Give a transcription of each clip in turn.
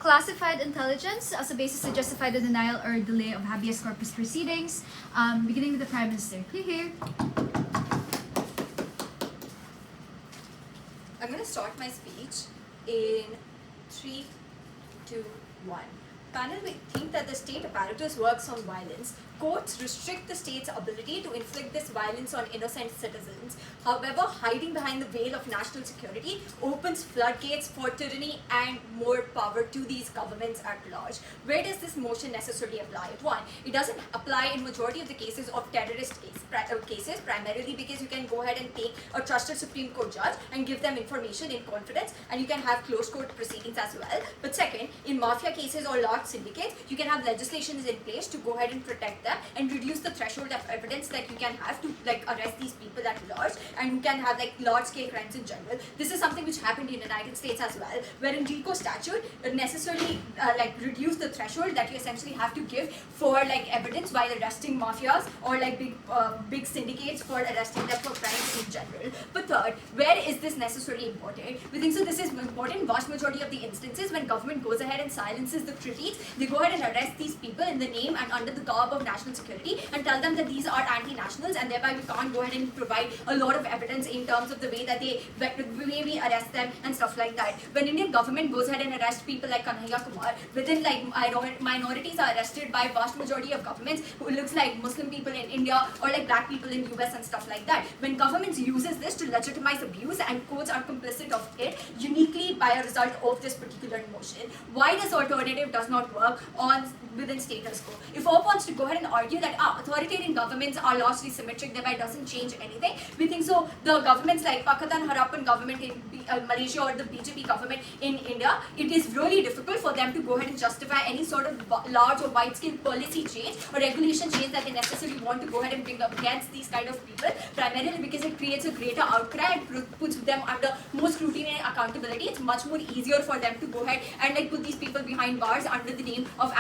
classified intelligence as a basis to justify the denial or delay of habeas corpus proceedings. Beginning with the Prime Minister. Here. I'm going to start my speech in 3, 2, 1. Panel, we think that the state apparatus works on violence. Courts restrict the state's ability to inflict this violence on innocent citizens. However, hiding behind the veil of national security opens floodgates for tyranny and more power to these governments at large. Where does this motion necessarily apply? One, it doesn't apply in majority of the cases of terrorist cases, primarily because you can go ahead and take a trusted Supreme Court judge and give them information in confidence, and you can have closed court proceedings as well. But second, in mafia cases or large syndicates, you can have legislations in place to go ahead and protect them and reduce the threshold of evidence that you can have to arrest these people at large, and you can have large scale crimes in general. This is something which happened in the United States as well, where in RICO statute necessarily reduce the threshold that you essentially have to give for evidence while arresting mafias or big syndicates for arresting them for crimes in general. But third, where is this necessarily important? We think so this is important in vast majority of the instances when government goes ahead and silences the critiques. They go ahead and arrest these people in the name and under the garb of national security and tell them that these are anti-nationals, and thereby we can't go ahead and provide a lot of evidence in terms of the way that we arrest them and stuff like that. When Indian government goes ahead and arrests people like Kanhaiya Kumar, within minorities are arrested by vast majority of governments who looks like Muslim people in India or black people in US and stuff like that. When governments uses this to legitimize abuse and courts are complicit of it uniquely by a result of this particular motion. Why this alternative does not work within status quo? If OP wants to go ahead and argue that authoritarian governments are largely symmetric, thereby doesn't change anything, we think so the governments like Pakistan Harappan government in Malaysia or the BJP government in India, it is really difficult for them to go ahead and justify any sort of large or wide-scale policy change or regulation change that they necessarily want to go ahead and bring up against these kind of people, primarily because it creates a greater outcry and puts them under more scrutiny and accountability. It's much more easier for them to go ahead and put these people behind bars under the name of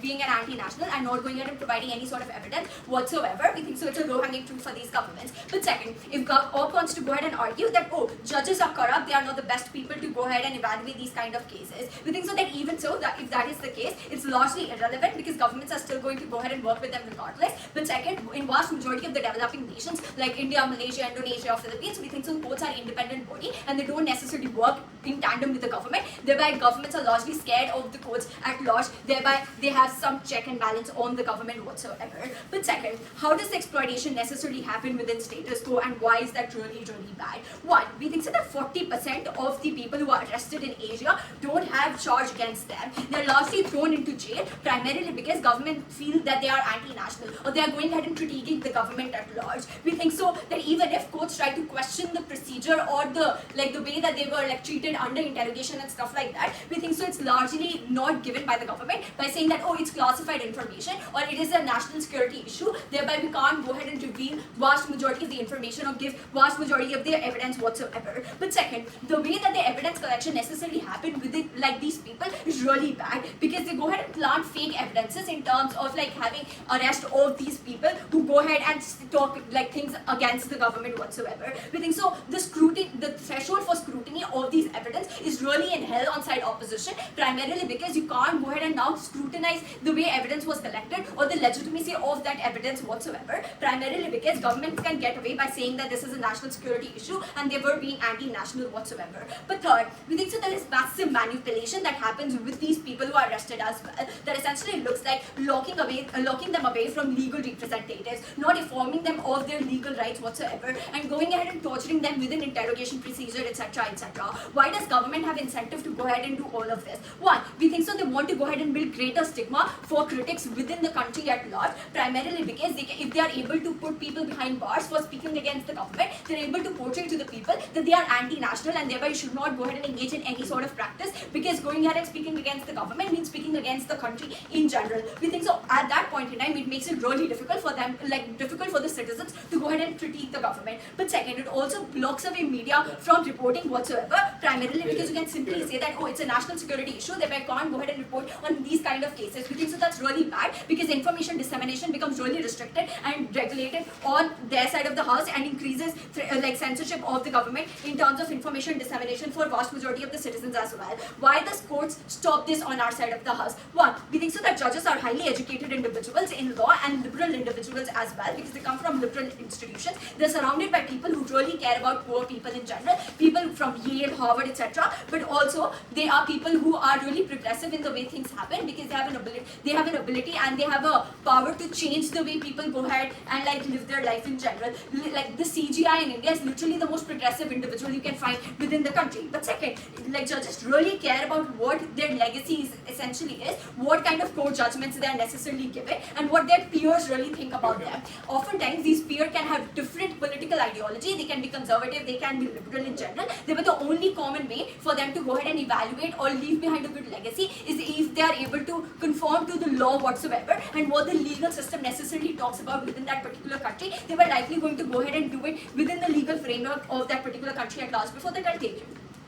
being an anti-national and not going ahead and providing any sort of evidence whatsoever. We think so it's a low-hanging fruit for these governments. But second, if OP wants to go ahead and argue that judges are corrupt, they are not the best people to go ahead and evaluate these kind of cases, we think so that even so, that if that is the case, it's largely irrelevant because governments are still going to go ahead and work with them regardless. But second, in vast majority of the developing nations like India, Malaysia, Indonesia, or Philippines, we think so courts are independent body and they don't necessarily work in tandem with the government. Thereby governments are largely scared of the courts at large, thereby they have some check and balance on the government whatsoever. But second, how does the exploitation necessarily happen within status quo and why is that really bad? One, we think so that 40% of the people who are arrested in Asia don't have charge against them. They're largely thrown into jail primarily because government feel that they are anti-national or they are going ahead and critiquing the government at large. We think so that even if courts try to question the procedure or the way that they were treated under interrogation and stuff like that, we think so it's largely not given by the government by saying that it's classified information or it is a national security issue, thereby we can't go ahead and reveal vast majority of the information or give vast majority of the evidence whatsoever. But second, the way that the evidence collection necessarily happened with these people is really bad because they go ahead and plant fake evidences in terms of having arrest of these people who go ahead and talk things against the government whatsoever. We think so the threshold for scrutiny of these evidence is really in hell on side opposition, primarily because you can't go ahead and now scrutinize the way evidence was collected or the legitimacy of that evidence whatsoever, primarily because governments can get away by saying that this is a national security issue and they were being anti-national whatsoever. But third, we think so there is massive manipulation that happens with these people who are arrested as well, that essentially looks like locking them away from legal representatives, not informing them of their legal rights whatsoever, and going ahead and torturing them within interrogation procedure, etc., etc. Why does government have incentive to go ahead and do all of this? One, we think so they want to go ahead and build greater stigma for critics within the country at large, primarily because if they are able to put people behind bars for speaking against the government, they're able to portray to the people that they are anti-national and thereby you should not go ahead and engage in any sort of practice because going ahead and speaking against the government means speaking against the country in general. We think so at that point in time it makes it really difficult for them, difficult for the citizens to go ahead and critique the government. But second, it also blocks away media from reporting whatsoever, primarily because you can simply say that it's a national security security issue, they can't go ahead and report on these kind of cases. We think so that's really bad because information dissemination becomes really restricted and regulated on their side of the house and increases like censorship of the government in terms of information dissemination for vast majority of the citizens as well. Why the courts stop this on our side of the house? One, we think so that judges are highly educated individuals in law and liberal individuals as well because they come from liberal institutions. They're surrounded by people who really care about poor people in general, people from Yale, Harvard, etc. But also they are people who are really progressive in the way things happen because they have an ability and they have a power to change the way people go ahead and like live their life in general. Like the CGI in India is literally the most progressive individual you can find within the country. But second, like judges really care about what their legacy is essentially is, what kind of court judgments they are necessarily given, and what their peers really think about them. Oftentimes these peers can have different political ideology, they can be conservative, they can be liberal in general. They were the only common way for them to go ahead and evaluate or leave behind a good legacy is if they are able to conform to the law whatsoever and what the legal system necessarily talks about within that particular country. They were likely going to go ahead and do it within the legal framework of that particular country at large before they got taken.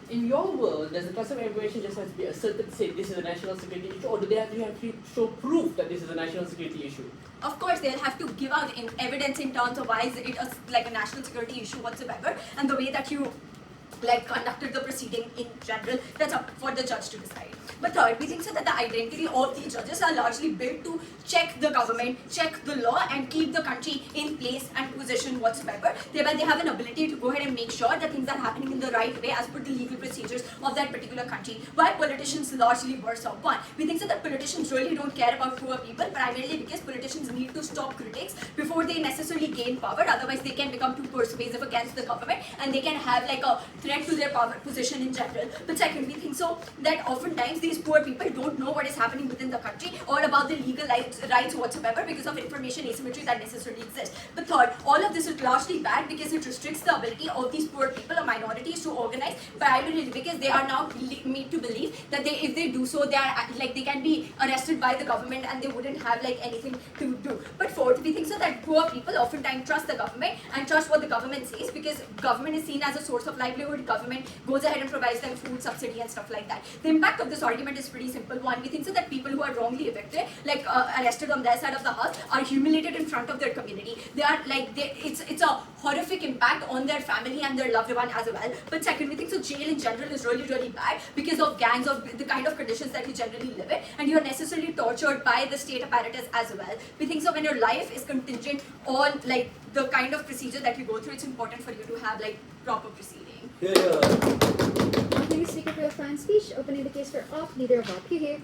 In your world, does the classified information just has to be asserted, say this is a national security issue, or do they have to show proof that this is a national security issue? Of course, they'll have to give out evidence in terms of why is it like a national security issue whatsoever, and the way that you like conducted the proceeding in general. That's up for the judge to decide. But third, we think so that the identity of these judges are largely built to check the government, check the law, and keep the country in place and position whatsoever. Thereby, they have an ability to go ahead and make sure that things are happening in the right way as per the legal procedures of that particular country. Why politicians largely worse off? One, we think so that politicians really don't care about poor people, primarily because politicians need to stop critics before they necessarily gain power. Otherwise, they can become too persuasive against the government, and they can have like a threat to their power position in general. But second, we think so that oftentimes these poor people don't know what is happening within the country or about the legal rights whatsoever because of information asymmetry that necessarily exists. But third, all of this is largely bad because it restricts the ability of these poor people or minorities to organize, primarily because they are now made to believe that if they do so, they are like they can be arrested by the government and they wouldn't have like anything to do. But fourth, we think so that poor people oftentimes trust the government and trust what the government says because government is seen as a source of livelihood. Government goes ahead and provides them food subsidy and stuff like that. The impact of this argument is pretty simple. One, we think so that people who are wrongly evicted, like arrested on their side of the house, are humiliated in front of their community. They are like it's a horrific impact on their family and their loved one as well. But second, we think so jail in general is really bad because of gangs, of the kind of conditions that you generally live in, and you are necessarily tortured by the state apparatus as well. We think so when your life is contingent on like the kind of procedure that you go through, it's important for you to have like proper proceeding. Opening the speaker for the fan speech, opening the case for off, leader of op. Here.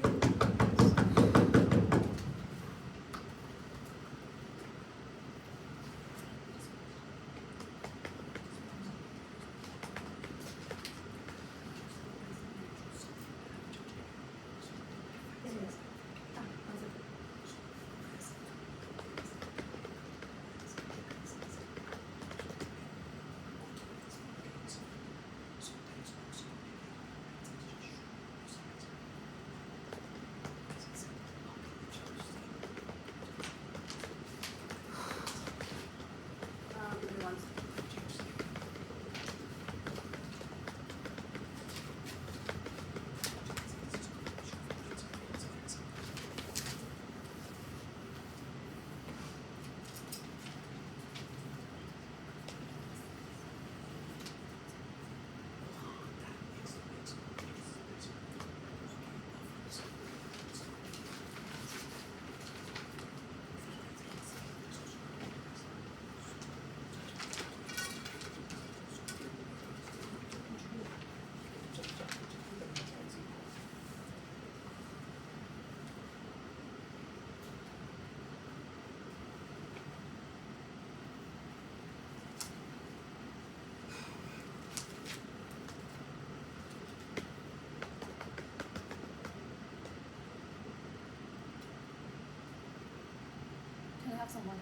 Someone.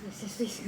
Yes, please.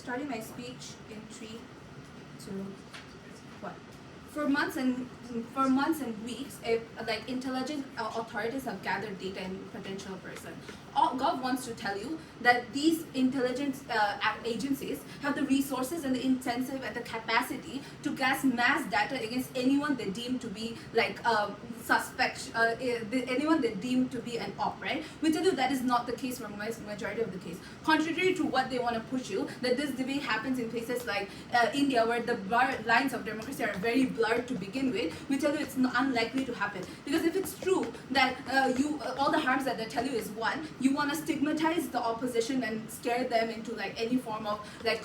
starting my speech in 3, 2, 1. For months and weeks, if like intelligence authorities have gathered data in potential person, Gov wants to tell you that these intelligence agencies have the resources and the incentive and the capacity to gas mass data against anyone they deem to be like suspect, anyone they deem to be an op, right? We tell you that is not the case for majority of the case. Contrary to what they want to push you, that this debate happens in places like India, where the lines of democracy are very blurred to begin with, we tell you it's unlikely to happen. Because if it's true that all the harms that they tell you is one, you want to stigmatize the opposition and scare them into like any form of like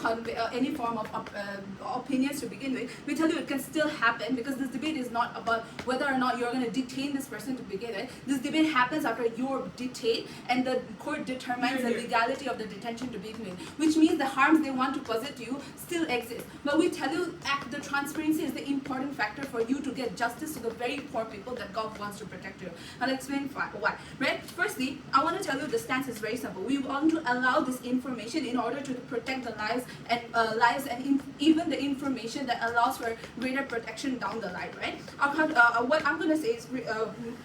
opinions to begin with, we tell you it can still happen, because this debate is not about whether or not you're going to detain this person to begin with. This debate happens after you're detained and the court determines the legality of the detention to begin with, which means the harms they want to posit to you still exist. But we tell you the transparency is the important factor for you to get justice to the very poor people that God wants to protect you. I'll explain why. Right? Firstly, I want to tell you the stance is very simple. We want to allow this information in order to protect the lives and even the information that allows for greater protection down the line. Right? What I'm going to say is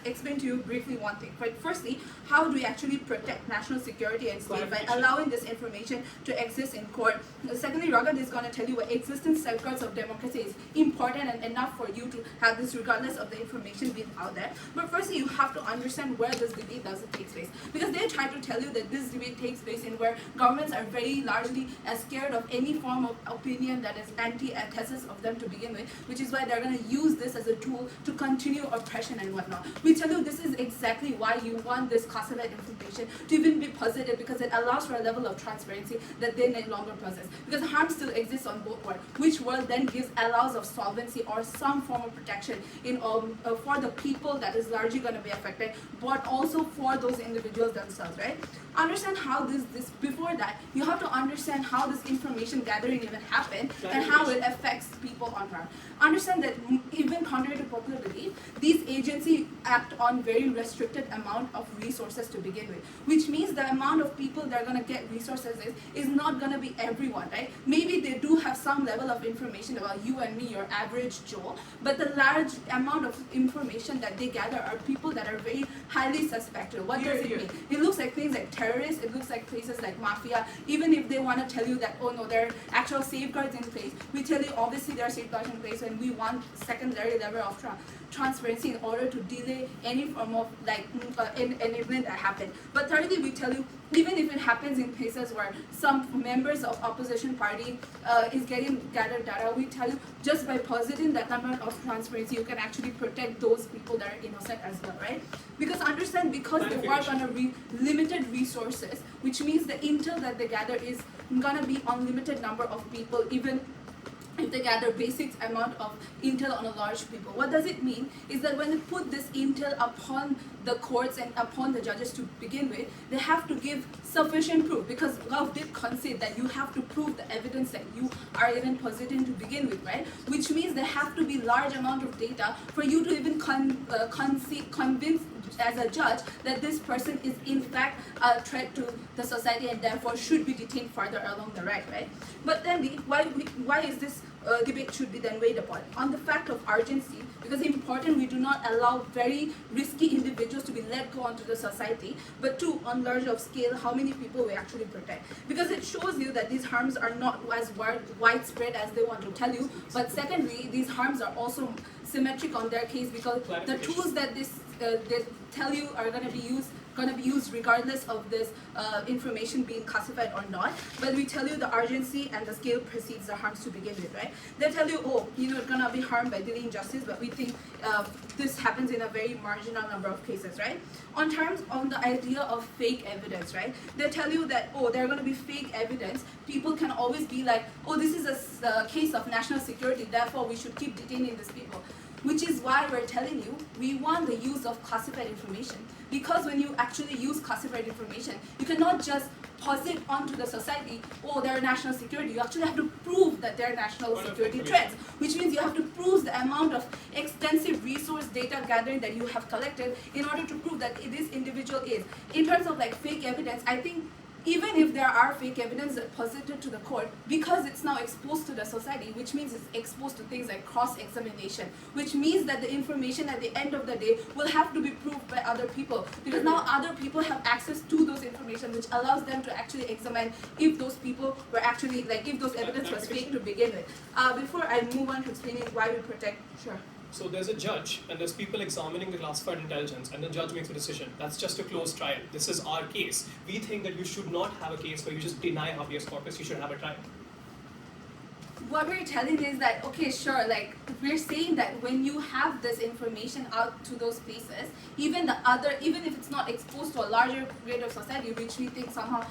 explain to you briefly one thing. Right? Firstly, how do we actually protect national security and state by allowing this information to exist in court? Secondly, Raghav is going to tell you what existing safeguards of democracy is important and enough for you to have this regardless of the information being out there. But firstly, you have to understand where this debate doesn't take place, because they try to tell you that this debate takes place in where governments are very largely scared of any form of opinion that is antithesis of them to begin with, which is why they're going to use this as a tool to continue oppression and whatnot. We tell you this is exactly why you want this classified information to even be positive, because it allows for a level of transparency that they no longer possess. Because harm still exists on both worlds, which world then allows of solvency or some form of protection in for the people that is largely going to be affected, but also for those individuals themselves, right? Understand how this before that, you have to understand how this information gathering even happened and how it affects people on ground. Understand that even contrary to popular belief, these agencies act on very restricted amount of resources to begin with, which means the amount of people that are going to get resources is not going to be everyone, right? Maybe they do have some level of information about you and me, your average Joe, but the large amount of information that they gather are people that are very highly suspected. What does it mean? It looks like things like terrorists, it looks like places like mafia. Even if they want to tell you that, oh no, there are actual safeguards in place, we tell you obviously there are safeguards in place, and we want secondary level of transparency in order to delay any form of like an event that happened. But thirdly, we tell you, even if it happens in places where some members of opposition party is getting gathered data, we tell you just by positing that amount of transparency, you can actually protect those people that are innocent as well, right? Because understand, because they work on a limited resources, which means the intel that they gather is gonna be on limited number of people, even if they gather basic amount of intel on a large people. What does it mean is that when they put this intel upon the courts and upon the judges to begin with, they have to give sufficient proof, because Gov did concede that you have to prove the evidence that you are even positing to begin with, right? Which means there have to be large amount of data for you to even convince as a judge that this person is in fact a threat to the society and therefore should be detained further along the right? But then why is this debate should be then weighed upon? On the fact of urgency, because important, we do not allow very risky individuals to be let go onto the society, but two, on large of scale, how many people we actually protect. Because it shows you that these harms are not as widespread as they want to tell you, but secondly, these harms are also symmetric on their case, because the tools that they tell you are going to be used regardless of this information being classified or not. But we tell you the urgency and the scale precedes the harms to begin with, right? They tell you, oh, it's going to be harmed by delaying justice, but we think this happens in a very marginal number of cases, right? On the idea of fake evidence, right? They tell you that, oh, there are going to be fake evidence. People can always be like, oh, this is a case of national security, therefore we should keep detaining these people. Which is why we're telling you, we want the use of classified information. Because when you actually use classified information, you cannot just posit onto the society, oh, they're national security. You actually have to prove that they're national security threats, which means you have to prove the amount of extensive resource data gathering that you have collected in order to prove that this individual is. In terms of like fake evidence, I think even if there are fake evidence deposited to the court, because it's now exposed to the society, which means it's exposed to things like cross-examination, which means that the information at the end of the day will have to be proved by other people, because now other people have access to those information, which allows them to actually examine if those people were actually, like, if those evidence was fake to begin with. Before I move on to explaining why we protect, sure. So there's a judge and there's people examining the classified intelligence and the judge makes a decision. That's just a closed trial. This is our case. We think that you should not have a case where you just deny habeas corpus. You should have a trial. What we're telling is that, okay, sure, like, we're saying that when you have this information out to those places, even if it's not exposed to a larger grade of society, which we think somehow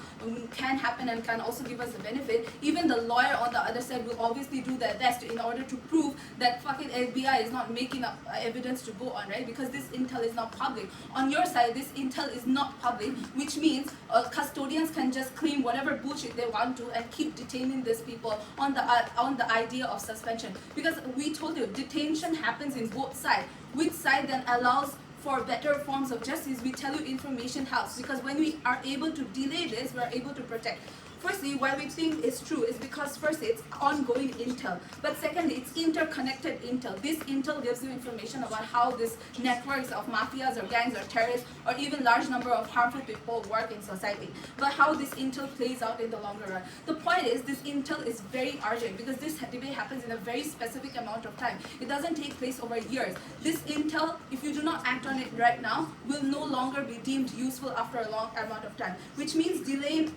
can happen and can also give us a benefit, even the lawyer on the other side will obviously do their best in order to prove that fucking FBI is not making up evidence to go on, right? Because this intel is not public. On your side, this intel is not public, which means custodians can just claim whatever bullshit they want to and keep detaining these people on the idea of suspension. Because we told you, detention happens in both sides. Which side then allows for better forms of justice? We tell you information helps, because when we are able to delay this, we are able to protect. Firstly, why we think it's true is because first, it's ongoing intel, but secondly, it's interconnected intel. This intel gives you information about how these networks of mafias or gangs or terrorists or even large number of harmful people work in society, but how this intel plays out in the longer run. The point is, this intel is very urgent because this debate happens in a very specific amount of time. It doesn't take place over years. This intel, if you do not act on it right now, will no longer be deemed useful after a long amount of time, which means delaying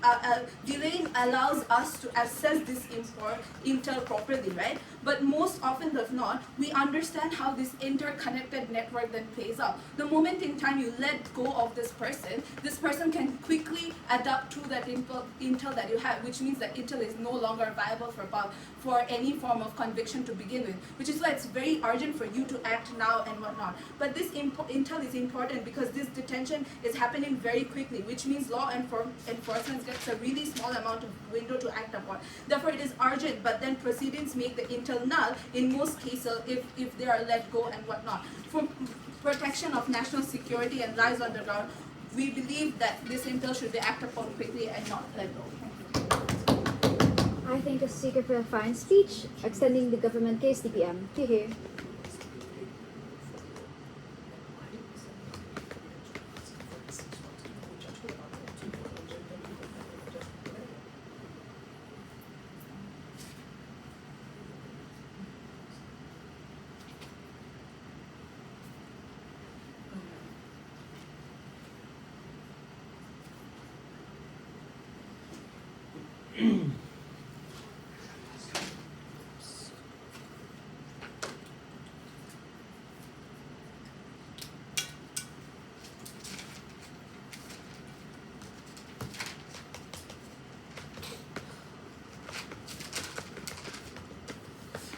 allows us to assess this intel properly, right? But most often than not, we understand how this interconnected network then plays out. The moment in time you let go of this person can quickly adapt to that intel that you have, which means that intel is no longer viable for any form of conviction to begin with, which is why it's very urgent for you to act now and whatnot. But this intel is important because this detention is happening very quickly, which means law enforcement gets a really small amount of window to act upon. Therefore, it is urgent, but then proceedings make the intel null in most cases if they are let go and whatnot. For protection of national security and lives on the ground, we believe that this intel should be acted upon quickly and not let go. I thank the speaker for a fine speech, extending the government case DPM. Here.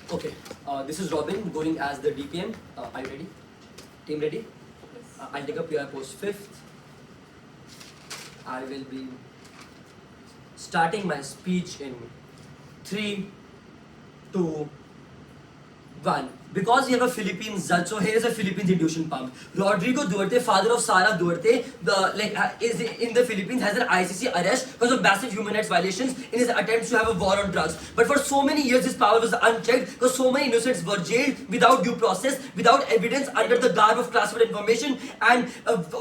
Okay, this is Robin going as the DPM. Are you ready? Team ready? I'll take up your post 5th. I will be starting my speech in 3, 2, 1. Because we have a Philippines judge, so here is a Philippines induction pump. Rodrigo Duarte, father of Sara Duarte, is in the Philippines, has an ICC arrest because of massive human rights violations in his attempts to have a war on drugs. But for so many years, his power was unchecked because so many innocents were jailed without due process, without evidence, under the garb of classified information, and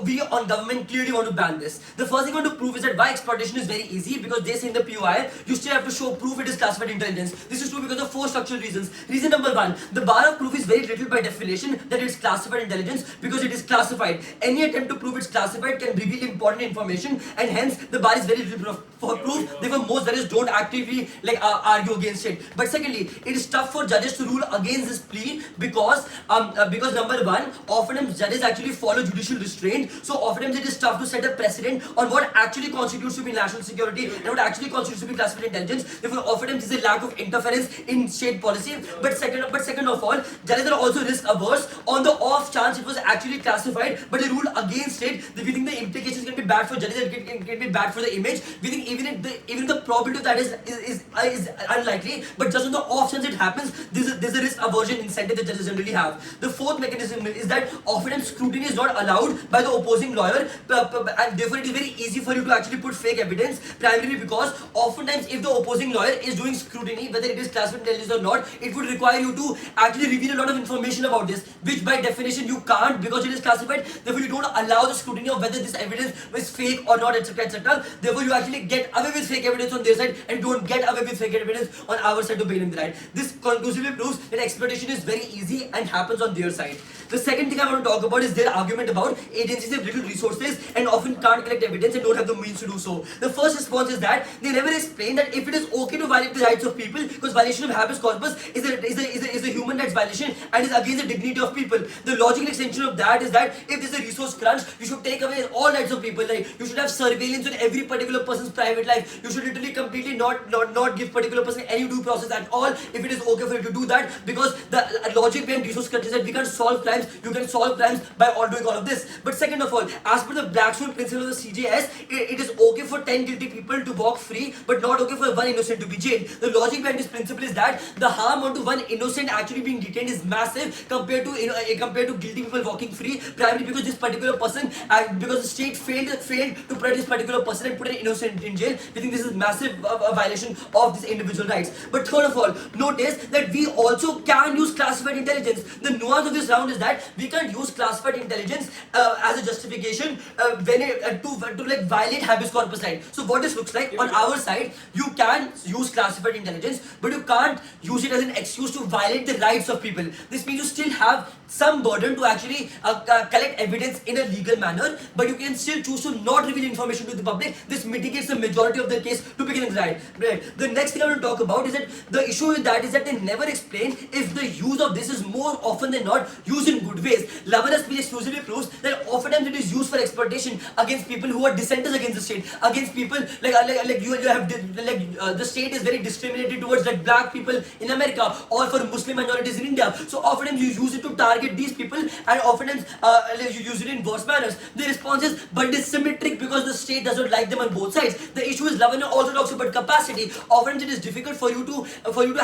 we on government clearly want to ban this. The first thing I want to prove is that why exploitation is very easy, because they say in the POI, you still have to show proof it is classified intelligence. This is true because of 4 structural reasons. Reason number 1, the bar of proof is very little by definition that it's classified intelligence because it is classified. Any attempt to prove it's classified can reveal important information, and hence the bar is very little for proof. Therefore, most judges don't actively argue against it. But secondly, it is tough for judges to rule against this plea because number 1, oftentimes judges actually follow judicial restraint. So oftentimes it is tough to set a precedent on what actually constitutes to be national security and what actually constitutes to be classified intelligence. Therefore, oftentimes there is a lack of interference in state policy. But second of all, judges are also risk averse. On the off chance it was actually classified, but they ruled against it, we think the implications can be bad for judges, it can be bad for the image. We think even the probability of that is unlikely, but just on the off chance it happens, there's a risk aversion incentive that judges generally have. The fourth mechanism is that oftentimes scrutiny is not allowed by the opposing lawyer, and therefore it is very easy for you to actually put fake evidence, primarily because oftentimes if the opposing lawyer is doing scrutiny, whether it is classified intelligence or not, it would require you to actually reveal a lot of information about this, which by definition you can't because it is classified. Therefore you don't allow the scrutiny of whether this evidence is fake or not, etc., etc. Therefore you actually get away with fake evidence on their side and don't get away with fake evidence on our side to begin with, right? This conclusively proves that exploitation is very easy and happens on their side. The second thing I want to talk about is their argument about agencies have little resources and often can't collect evidence and don't have the means to do so. The first response is that they never explain that if it is okay to violate the rights of people, because violation of habeas corpus is a human rights violation and is against the dignity of people. The logical extension of that is that if there's a resource crunch, you should take away all rights of people. Like you should have surveillance on every particular person's private life. You should literally completely not give particular person any due process at all if it is okay for you to do that, because the logic behind resource crunch is that we can't solve crimes. You can solve crimes by doing all of this. But second of all, as per the Blackstone principle of the CJS, it is okay for 10 guilty people to walk free, but not okay for one innocent to be jailed. The logic behind this principle is that the harm onto one innocent actually being detained is massive compared to guilty people walking free, primarily because this particular person, because the state failed to protect this particular person and put an innocent in jail. We think this is massive violation of this individual rights. But third of all, notice that we also can use classified intelligence. The nuance of this round is that we can't use classified intelligence as a justification to like violate habeas corpus right. So what this looks like on our side, you can use classified intelligence, but you can't use it as an excuse to violate the rights of people. This means you still have some burden to actually collect evidence in a legal manner, but you can still choose to not reveal information to the public. This mitigates the majority of the case to begin with, right? The next thing I want to talk about is that the issue with that is that they never explain if the use of this is more often than not used in good ways. Lavana's speech exclusively proves that oftentimes it is used for exploitation against people who are dissenters against the state, against people the state is very discriminatory towards like black people in America or for Muslim minorities in India. So oftentimes you use it to target these people, and oftentimes you use it in worse manners. The response is, but it is symmetric because the state does not like them on both sides. The issue is Lavana also talks about capacity. Oftentimes it is difficult for you to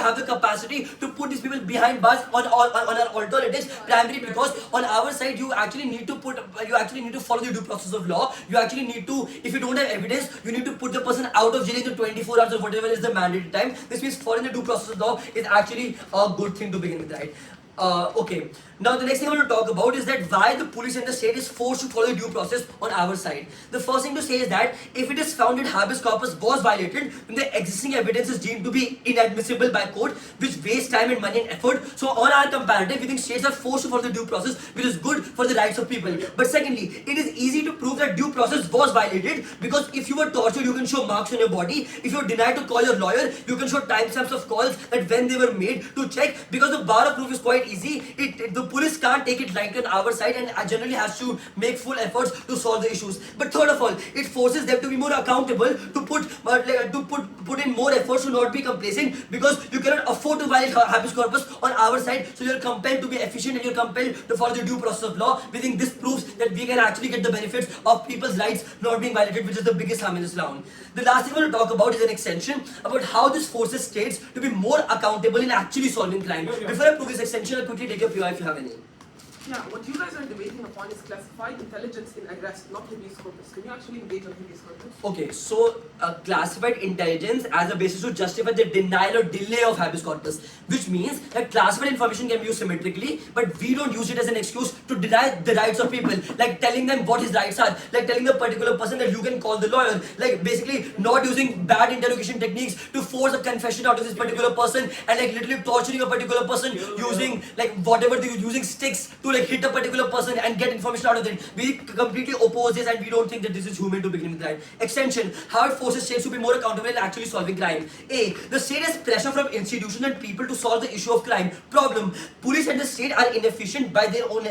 have the capacity to put these people behind bars on alternatives, primarily because on our side you actually need to follow the due process of law. You actually need to, if you don't have evidence, you need to put the person out of jail in 24 hours or whatever is the mandated time. This means following the due process of law is actually a good thing to begin with, right? Okay. Now the next thing I want to talk about is that why the police and the state is forced to follow the due process on our side. The first thing to say is that if it is found that habeas corpus was violated, then the existing evidence is deemed to be inadmissible by court, which wastes time and money and effort. So on our comparative, we think states are forced to follow the due process, which is good for the rights of people. But secondly, it is easy to prove that due process was violated because if you were tortured, you can show marks on your body. If you were denied to call your lawyer, you can show timestamps of calls that when they were made to check, because the bar of proof is quite easy. The police can't take it lightly on our side and generally has to make full efforts to solve the issues. But third of all, it forces them to be more accountable, to put in more efforts, to not be complacent, because you cannot afford to violate habeas corpus on our side. So you're compelled to be efficient and you're compelled to follow the due process of law. We think this proves that we can actually get the benefits of people's rights not being violated, which is the biggest harm in this round. The last thing I want to talk about is an extension about how this forces states to be more accountable in actually solving crime. Before I prove this extension, I'll quickly take your PI if you have any. Yeah, what you guys are debating upon is classified intelligence in arrest, not habeas corpus. Can you actually engage on habeas corpus? Okay, so classified intelligence as a basis to justify the denial or delay of habeas corpus, which means that classified information can be used symmetrically, but we don't use it as an excuse to deny the rights of people, like telling them what his rights are, like telling the particular person that you can call the lawyer, like basically not using bad interrogation techniques to force a confession out of this particular person, and like literally torturing a particular person using like whatever they use, using sticks to like hit a particular person and get information out of it. We completely oppose this and we don't think that this is human to begin with crime. Extension, how it forces states to be more accountable in actually solving crime. A, the state has pressure from institutions and people to solve the issue of crime. Problem, police and the state are inefficient by their own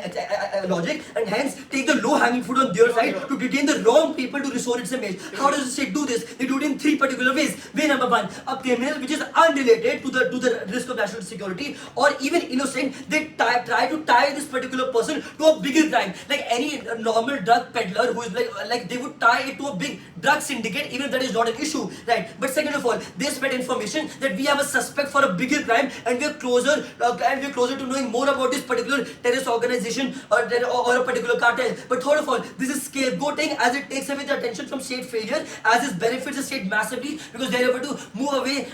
logic and hence take the low-hanging fruit on their side to detain the wrong people to restore its image. How does the state do this? They do it in 3 particular ways. Way number 1, a criminal which is unrelated to the risk of national security or even innocent, they try to tie this particular person to a bigger crime. Like any normal drug peddler who is like they would tie it to a big drug syndicate even if that is not an issue, right? But second of all, they spread information that we have a suspect for a bigger crime and we are closer to knowing more about this particular terrorist organization or a particular cartel. But third of all, this is scapegoating as it takes away the attention from state failure, as this benefits the state massively because they are able to move away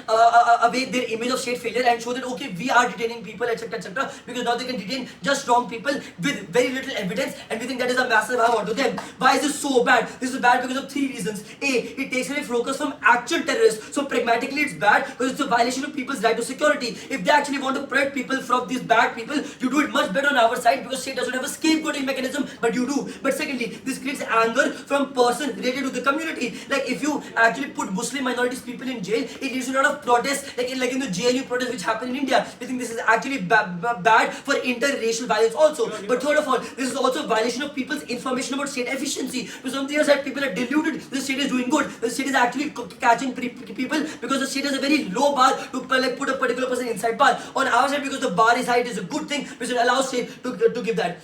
their image of state failure and show that okay, we are detaining people, etc., because now they can detain just wrong people with very little evidence and we think that is a massive harm onto them. Why is this so bad? This is bad because of 3 reasons. A, it takes away focus from actual terrorists. So pragmatically it's bad because it's a violation of people's right to security. If they actually want to protect people from these bad people, you do it much better on our side because state doesn't have a scapegoating mechanism, but you do. But secondly, this creates anger from person related to the community. Like if you actually put Muslim minorities people in jail, it leads to a lot of protests, like in the JNU protests which happen in India. We think this is actually bad for interracial violence also. But third of all, this is also a violation of people's information about state efficiency. Because on the other side, people are deluded. The state is doing good. The state is actually catching people because the state has a very low bar to put a particular person inside bar. On our side, because the bar is high, it is a good thing because it allows state to give that.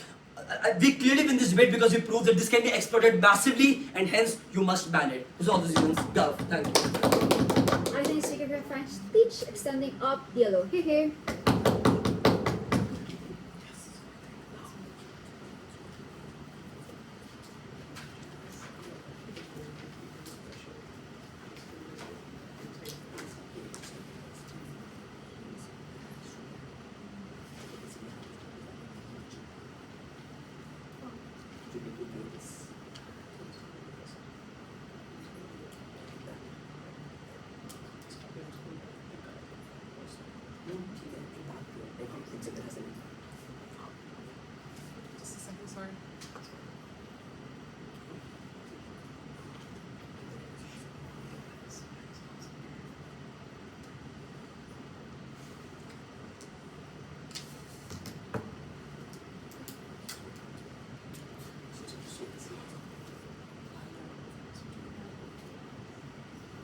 We clearly win this debate because we prove that this can be exploited massively and hence you must ban it. Those are all the reasons. Gav, thank you. I think Speaker for French speech extending up yellow. Here. Just a second, sorry.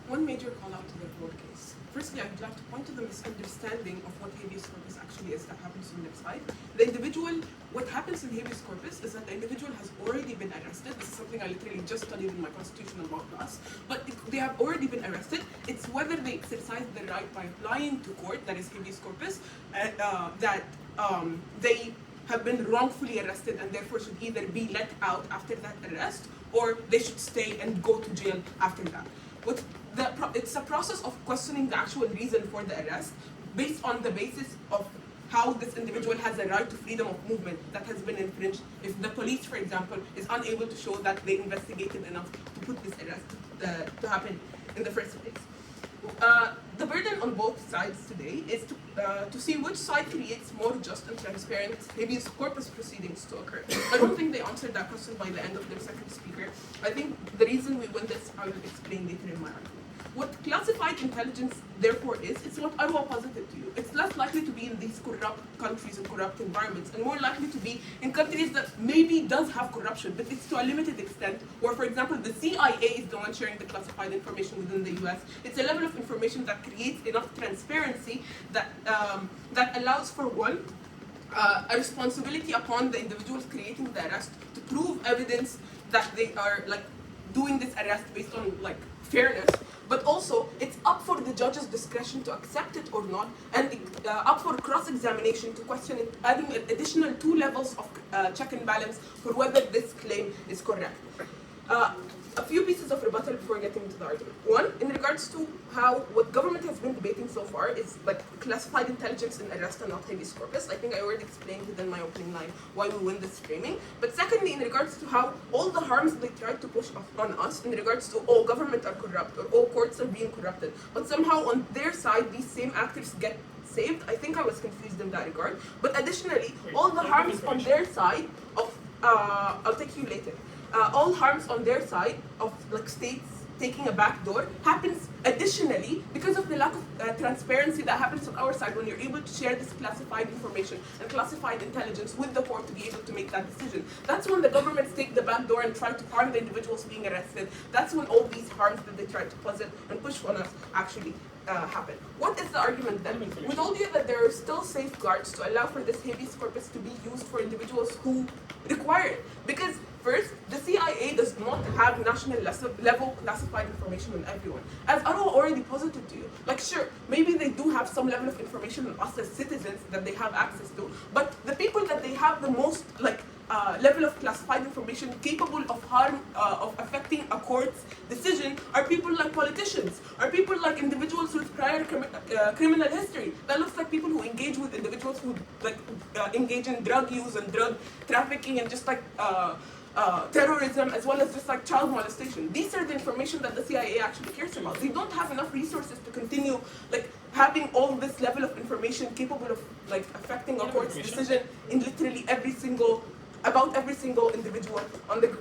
One major call out to the court case. Firstly, I'd like to point to the misunderstanding of what habeas corpus actually is that happens on the website. What happens in habeas corpus is that the individual has already been arrested. This is something I literally just studied in my constitutional law class. But they have already been arrested. It's whether they exercise the right by applying to court, that is habeas corpus, that they have been wrongfully arrested and therefore should either be let out after that arrest or they should stay and go to jail after that. It's a process of questioning the actual reason for the arrest based on the basis of how this individual has a right to freedom of movement that has been infringed if the police, for example, is unable to show that they investigated enough to put this arrest to happen in the first place. The burden on both sides today is to see which side creates more just and transparent habeas corpus proceedings to occur. I don't think they answered that question by the end of their second speaker. I think the reason we win this I will explain later in my argument. What classified intelligence therefore is, it's what Arwa posited to you. It's less likely to be in these corrupt countries and corrupt environments and more likely to be in countries that maybe does have corruption, but it's to a limited extent, where for example the CIA is the one sharing the classified information within the US. It's a level of information that creates enough transparency that, that allows for one, a responsibility upon the individuals creating the arrest to prove evidence that they are like doing this arrest based on like fairness, but also it's up for the judge's discretion to accept it or not, and up for cross-examination to question it, adding an additional 2 levels of check and balance for whether this claim is correct. A few pieces of rebuttal before getting into the argument. One, in regards to how what government has been debating so far is like classified intelligence in arrest and not habeas corpus. I think I already explained within my opening line why we win this framing. But secondly, in regards to how all the harms they tried to push on us in regards to government are corrupt or all courts are being corrupted, but somehow on their side these same actors get saved. I think I was confused in that regard. But additionally, Wait, all the what harms on information? their side of, I'll take you later. All harms on their side of like states taking a back door happens additionally because of the lack of transparency that happens on our side when you're able to share this classified information and classified intelligence with the court to be able to make that decision. That's when the governments take the back door and try to harm the individuals being arrested. That's when all these harms that they try to posit and push on us actually happen. What is the argument then? We told you that there are still safeguards to allow for this habeas corpus to be used for individuals who require it. Because first, the CIA does not have national level classified information on everyone. As Arwa already posited to you, like sure, maybe they do have some level of information on us as citizens that they have access to, but the people that they have the most like level of classified information capable of harm, of affecting a court's decision are people like politicians, are people like individuals with prior criminal history. That looks like people who engage with individuals who like engage in drug use and drug trafficking and just like terrorism as well as just like child molestation. These are the information that the CIA actually cares about. They don't have enough resources to continue like having all this level of information capable of like affecting a court's decision in literally every single individual on the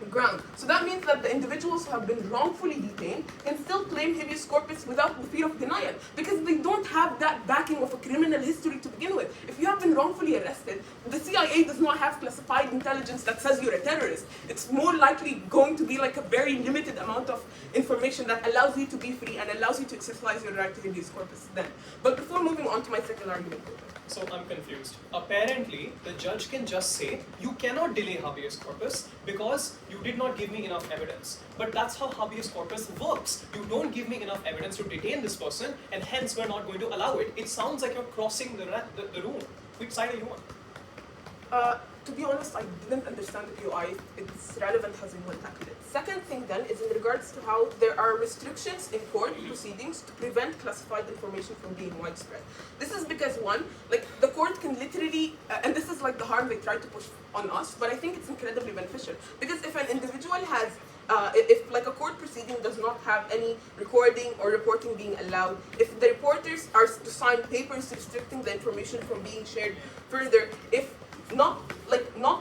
ground. So that means that the individuals who have been wrongfully detained can still claim habeas corpus without the fear of denial because they don't have that backing of a criminal history to begin with. If you have been wrongfully arrested, the CIA does not have classified intelligence that says you're a terrorist. It's more likely going to be like a very limited amount of information that allows you to be free and allows you to exercise your right to habeas corpus then. But before moving on to my second argument. So I'm confused. Apparently, the judge can just say, you cannot delay habeas corpus because you did not give me enough evidence. But that's how habeas corpus works. You don't give me enough evidence to detain this person, and hence we're not going to allow it. It sounds like you're crossing the room. Which side are you on? To be honest, I didn't understand the POI. It's relevant as we will tackle it. Second thing then is in regards to how there are restrictions in court proceedings to prevent classified information from being widespread. This is because one, like the court can literally, and this is like the harm they try to push on us, but I think it's incredibly beneficial. Because if an individual has, if like a court proceeding does not have any recording or reporting being allowed, if the reporters are to sign papers restricting the information from being shared further, if not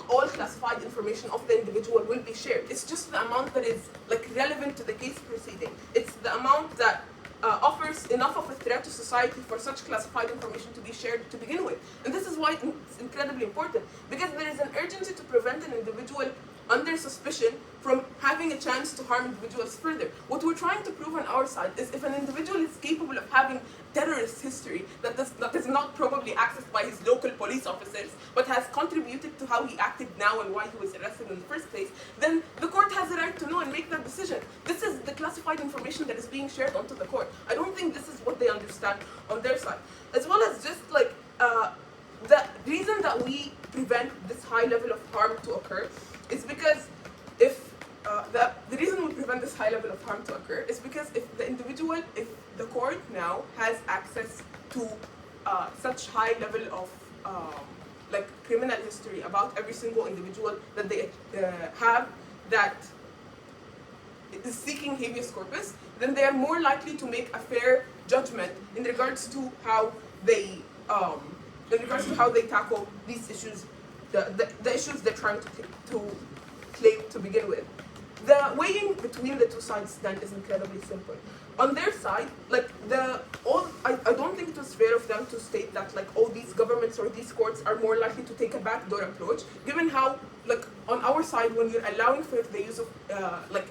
all classified information of the individual will be shared. It's just the amount that is like relevant to the case proceeding. It's the amount that offers enough of a threat to society for such classified information to be shared to begin with. And this is why it's incredibly important, because there is an urgency to prevent an individual under suspicion from having a chance to harm individuals further. What we're trying to prove on our side is if an individual is capable of having terrorist history that is not probably accessed by his local police officers, but has contributed to how he acted now and why he was arrested in the first place, then the court has the right to know and make that decision. This is the classified information that is being shared onto the court. I don't think this is what they understand on their side. As well as just like, the reason that we prevent this high level of harm to occur is because if the reason we prevent this high level of harm to occur is because if the court now has access to such high level of like criminal history about every single individual that they have that is seeking habeas corpus, then they are more likely to make a fair judgment in regards to how they tackle these issues, the issues they're trying to claim to begin with. The weighing between the two sides then is incredibly simple. On their side, like I don't think it was fair of them to state that like all these governments or these courts are more likely to take a backdoor approach, given how like on our side when you're allowing for the use of like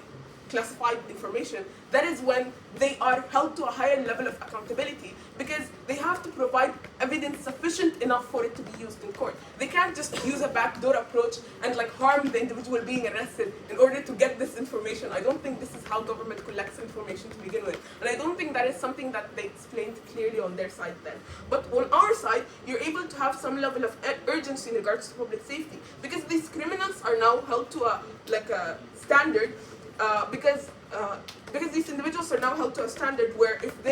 classified information, that is when they are held to a higher level of accountability because they have to provide evidence sufficient enough for it to be used in court. They can't just use a backdoor approach and like harm the individual being arrested in order to get this information. I don't think this is how government collects information to begin with. And I don't think that is something that they explained clearly on their side then. But on our side, you're able to have some level of urgency in regards to public safety because these criminals are now held to a standard because these individuals are now held to a standard where if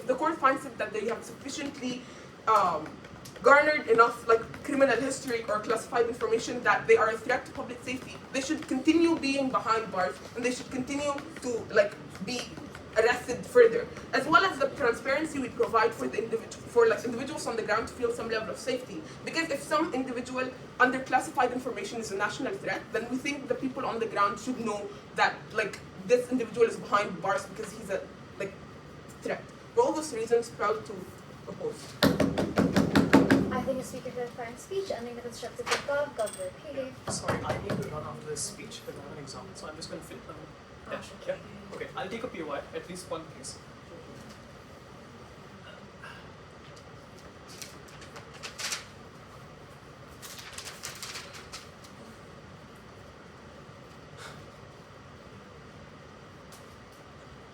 the court finds it that they have sufficiently garnered enough like criminal history or classified information that they are a threat to public safety, they should continue being behind bars and they should continue to like be arrested further, as well as the transparency we provide for the individuals on the ground to feel some level of safety. Because if some individual under classified information is a national threat, then we think the people on the ground should know that this individual is behind bars because he's a threat. For all those reasons, proud to oppose. I think the speaker for the fine speech, ending the constructive of Governor Pege. Sorry, I need to run after this speech because I have an exam, so I'm just going to fit them. Yeah. Okay, I'll take a POI, at least one please.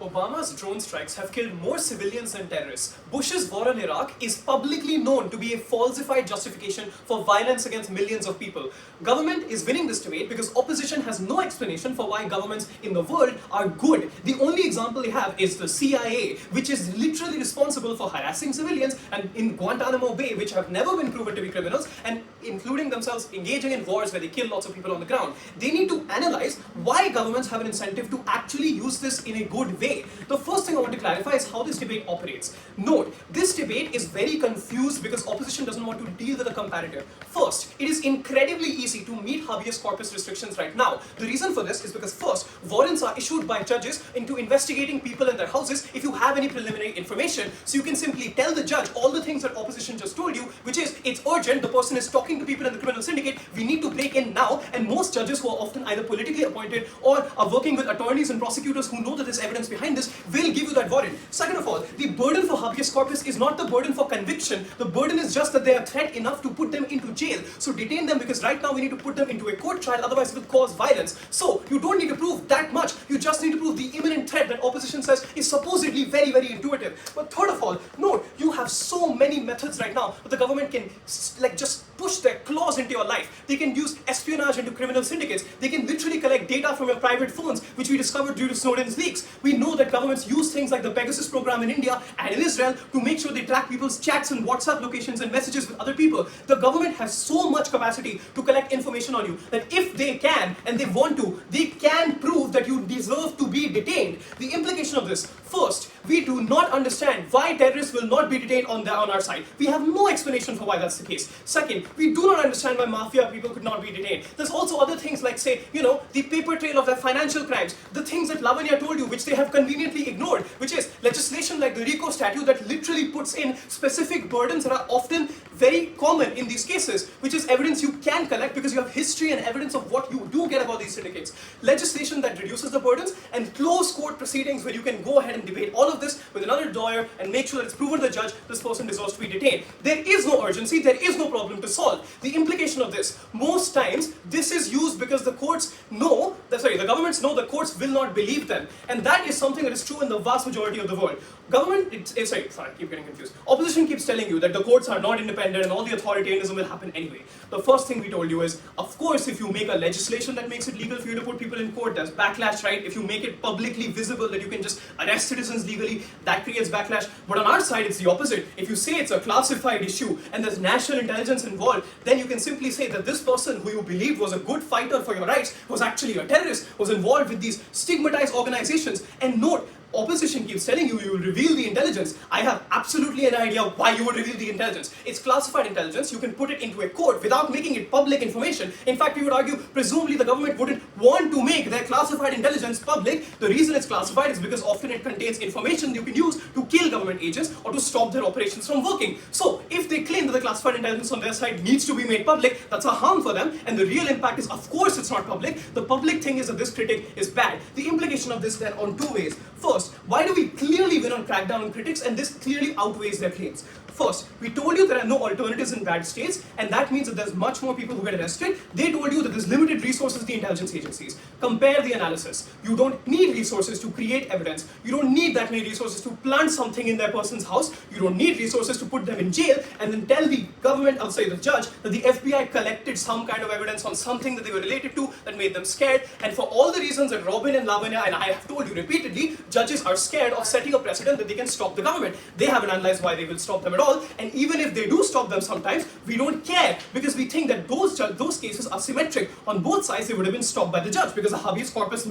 Obama's drone strikes have killed more civilians than terrorists. Bush's war on Iraq is publicly known to be a falsified justification for violence against millions of people. Government is winning this debate because opposition has no explanation for why governments in the world are good. The only example they have is the CIA, which is literally responsible for harassing civilians, and in Guantanamo Bay, which have never been proven to be criminals, and including themselves engaging in wars where they kill lots of people on the ground. They need to analyze why governments have an incentive to actually use this in a good way. The first thing I want to clarify is how this debate operates. Note, this debate is very confused because opposition doesn't want to deal with a comparative. First, it is incredibly easy to meet habeas corpus restrictions right now. The reason for this is because first, warrants are issued by judges into investigating people in their houses if you have any preliminary information. So you can simply tell the judge all the things that opposition just told you, which is, it's urgent, the person is talking to people in the criminal syndicate, we need to break in now, and most judges who are often either politically appointed or are working with attorneys and prosecutors who know that there's evidence behind this will give you that warrant. Second of all, the burden for habeas corpus is not the burden for conviction. The burden is just that they are threat enough to put them into jail. So detain them, because right now we need to put them into a court trial, otherwise it will cause violence. So you don't need to prove that much. You just need to prove the imminent threat that opposition says is supposedly very, very intuitive. But third of all, note, you have so many methods right now that the government can just push their claws into your life. They can use espionage into criminal syndicates. They can literally collect data from your private phones, which we discovered due to Snowden's leaks. We know that governments use things like the Pegasus program in India and in Israel to make sure they track people's chats and WhatsApp locations and messages with other people. The government has so much capacity to collect information on you that if they can and they want to, they can prove that you deserve to be detained. The implication of this, first, we do not understand why terrorists will not be detained on our side. We have no explanation for why that's the case. Second, we do not understand why mafia people could not be detained. There's also other things like, say, the paper trail of their financial crimes, the things that Lavanya told you, which they have conveniently ignored, which is legislation like the RICO statute that literally puts in specific burdens that are often very common in these cases, which is evidence you can collect because you have history and evidence of what you do get about these syndicates. Legislation that reduces the burdens, and closed court proceedings where you can go ahead and debate all of this with another lawyer and make sure that it's proven to the judge this person deserves to be detained. There is no urgency, there is no problem to solve. The implication of this, most times this is used because the governments know the courts will not believe them, and that is something that is true in the vast majority of the world. I keep getting confused. Opposition keeps telling you that the courts are not independent and all the authoritarianism will happen anyway. The first thing we told you is, of course, if you make a legislation that makes it legal for you to put people in court, there's backlash, right? If you make it publicly visible that you can just arrest citizens legally, that creates backlash. But on our side, it's the opposite. If you say it's a classified issue and there's national intelligence involved, then you can simply say that this person who you believed was a good fighter for your rights was actually a terrorist, was involved with these stigmatized organizations. And note, opposition keeps telling you will reveal the intelligence. I have absolutely an idea why you would reveal the intelligence. It's classified intelligence. You can put it into a court without making it public information. In fact, we would argue, presumably the government wouldn't want to make their classified intelligence public. The reason it's classified is because often it contains information you can use to kill government agents or to stop their operations from working. So, if they claim that the classified intelligence on their side needs to be made public, that's a harm for them, and the real impact is, of course, it's not public. The public thing is that this critic is bad. The implication of this then on two ways. First, why do we clearly win on crackdown on critics, and this clearly outweighs their claims? First, we told you there are no alternatives in bad states, and that means that there's much more people who get arrested. They told you that there's limited resources in the intelligence agencies. Compare the analysis. You don't need resources to create evidence. You don't need that many resources to plant something in their person's house. You don't need resources to put them in jail and then tell the government, the judge, that the FBI collected some kind of evidence on something that they were related to that made them scared. And for all the reasons that Robin and Lavanya and I have told you repeatedly, judges are scared of setting a precedent that they can stop the government. They haven't analyzed why they will stop them at all. all, and even if they do stop them sometimes, we don't care because we think that those cases are symmetric. On both sides, they would have been stopped by the judge because the habeas corpus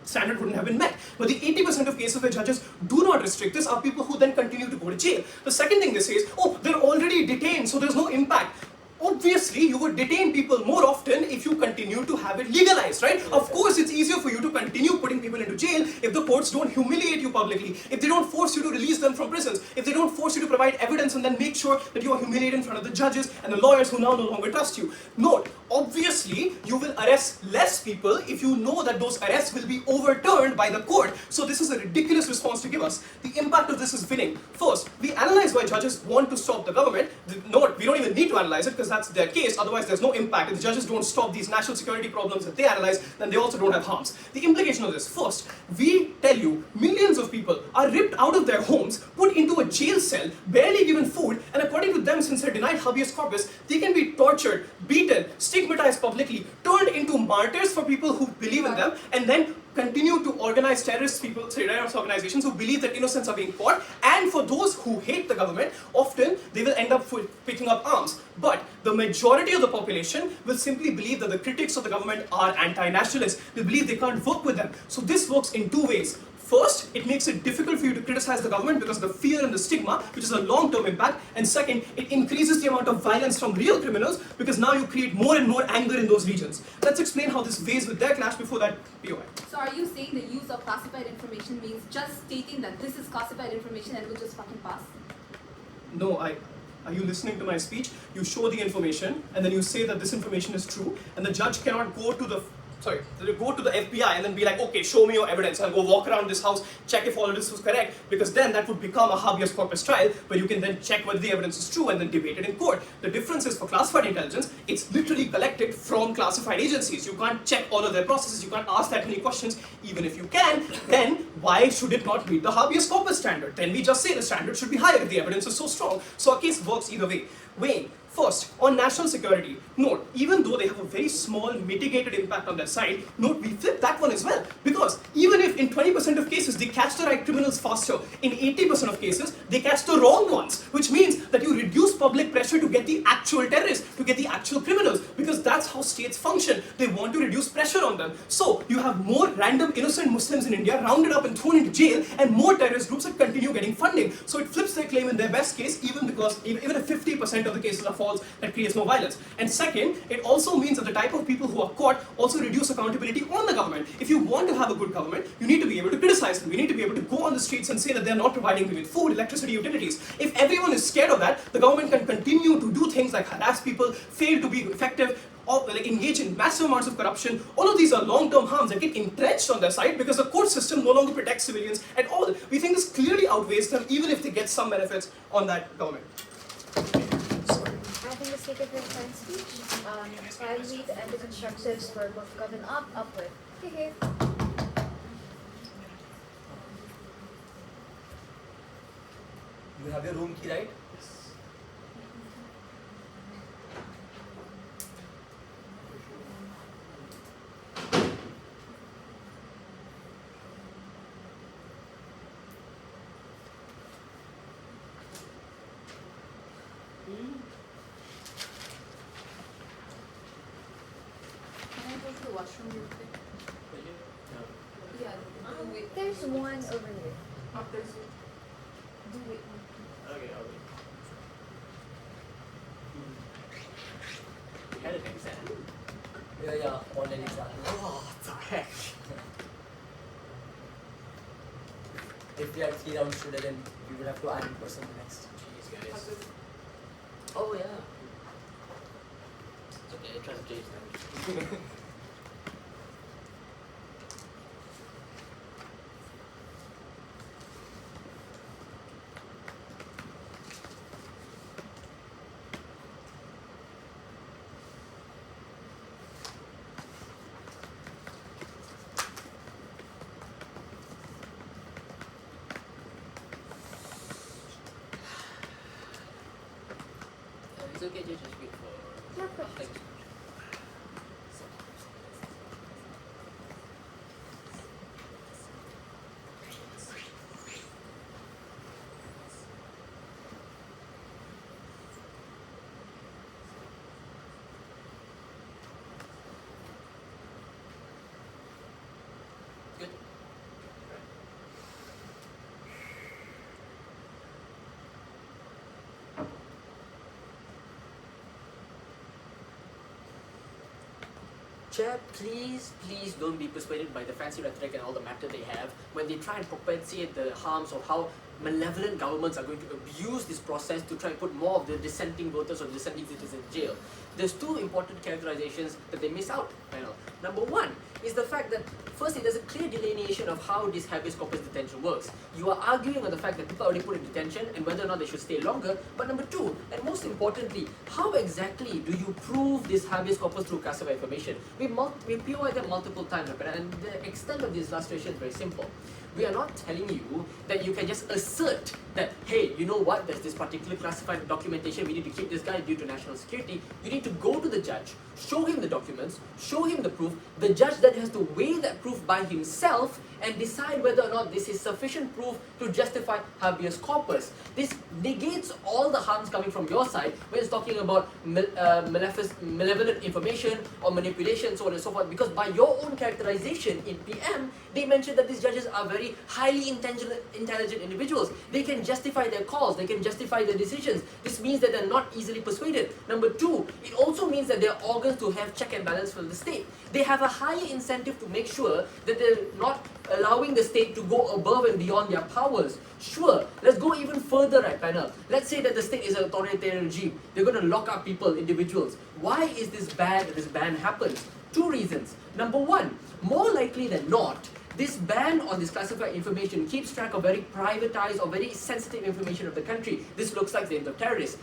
standard wouldn't have been met. But the 80% of cases where judges do not restrict this are people who then continue to go to jail. The second thing they say is, oh, they're already detained, so there's no impact. Obviously, you would detain people more often if you continue to have it legalized, right? Of course, it's easier for you to continue putting people into jail if the courts don't humiliate you publicly, if they don't force you to release them from prisons, if they don't force you to provide evidence and then make sure that you are humiliated in front of the judges and the lawyers who now no longer trust you. Note, obviously, you will arrest less people if you know that those arrests will be overturned by the court. So this is a ridiculous response to give us. The impact of this is winning. First, we analyze why judges want to stop the government. Note, we don't even need to analyze it because that's their case, otherwise there's no impact. If the judges don't stop these national security problems that they analyze, then they also don't have harms. The implication of this, first, we tell you millions of people are ripped out of their homes, put into a jail cell, barely given food, and according to them, since they're denied habeas corpus, they can be tortured, beaten, stigmatized publicly, turned into martyrs for people who believe in them, and then continue to organize terrorist organizations who believe that innocents are being caught, and for those who hate the government, often they will end up picking up arms. But the majority of the population will simply believe that the critics of the government are anti-nationalists. They believe they can't work with them. So this works in two ways. First, it makes it difficult for you to criticize the government because of the fear and the stigma, which is a long-term impact. And second, it increases the amount of violence from real criminals because now you create more and more anger in those regions. Let's explain how this weighs with their clash before that POI. So are you saying the use of classified information means just stating that this is classified information and it will just fucking pass? No, are you listening to my speech? You show the information and then you say that this information is true, and the judge cannot go to the FBI and then be like, okay, show me your evidence. I'll go walk around this house, check if all of this was correct, because then that would become a habeas corpus trial where you can then check whether the evidence is true and then debate it in court. The difference is for classified intelligence, it's literally collected from classified agencies. You can't check all of their processes, you can't ask that many questions. Even if you can, then why should it not meet the habeas corpus standard? Then we just say the standard should be higher if the evidence is so strong. So our case works either way. Weighing. First, on national security, note, even though they have a very small mitigated impact on their side, note, we flip that one as well. Because even if in 20% of cases they catch the right criminals faster, in 80% of cases they catch the wrong ones, which means that you reduce public pressure to get the actual terrorists, to get the actual criminals, because that's how states function. They want to reduce pressure on them. So you have more random innocent Muslims in India rounded up and thrown into jail, and more terrorist groups that continue getting funding. So it flips their claim in their best case, even if 50% of the cases are false, that creates no violence. And second, it also means that the type of people who are caught also reduce accountability on the government. If you want to have a good government, you need to be able to criticize them. You need to be able to go on the streets and say that they're not providing you with food, electricity, utilities. If everyone is scared of that, the government can continue to do things like harass people, fail to be effective, or like engage in massive amounts of corruption. All of these are long-term harms that get entrenched on their side because the court system no longer protects civilians at all. We think this clearly outweighs them, even if they get some benefits on that government. I think the speaker for the current speech. Finally, the end of constructives were both governed upward. Hehe. You have your room key, right? Can I go to the washroom real quick? Yeah, do it. There's one over here. Oh, there's do it. Okay, I'll wait. You had an exam? Yeah, online exam. Oh, what the heck? If we had 3 rounds today, then we would have to add in person next. Jeez, guys. Oh yeah. It's okay, try to change that. It's okay, just wait for... No question. Chair, please don't be persuaded by the fancy rhetoric and all the matter they have when they try and propitiate the harms of how malevolent governments are going to abuse this process to try and put more of the dissenting voters or dissenting citizens in jail. There's two important characterizations that they miss out, panel. Number one is the fact that, firstly, there's a clear delineation of how this habeas corpus detention works. You are arguing on the fact that people are already put in detention and whether or not they should stay longer. But number two, and most importantly, how exactly do you prove this habeas corpus through classified information? We POI them multiple times, and the extent of this illustration is very simple. We are not telling you that you can just assert that, hey, you know what, there's this particular classified documentation, we need to keep this guy due to national security. You need to go to the judge, show him the documents, show him the proof. The judge then has to weigh that proof by himself and decide whether or not this is sufficient proof to justify habeas corpus. This negates all the harms coming from your side when it's talking about malevolent information or manipulation, so on and so forth, because by your own characterization in PM, they mentioned that these judges are very highly intelligent individuals. They can justify their calls, they can justify their decisions. This means that they're not easily persuaded. Number two, it also means that they're organs to have check and balance for the state. They have a higher incentive to make sure that they're not allowing the state to go above and beyond their powers. Sure, let's go even further, right, panel. Let's say that the state is an authoritarian regime. They're going to lock up people, individuals. Why is this ban happens? Two reasons. Number one, more likely than not, this ban on this classified information keeps track of very privatized or very sensitive information of the country. This looks like the end of terrorists,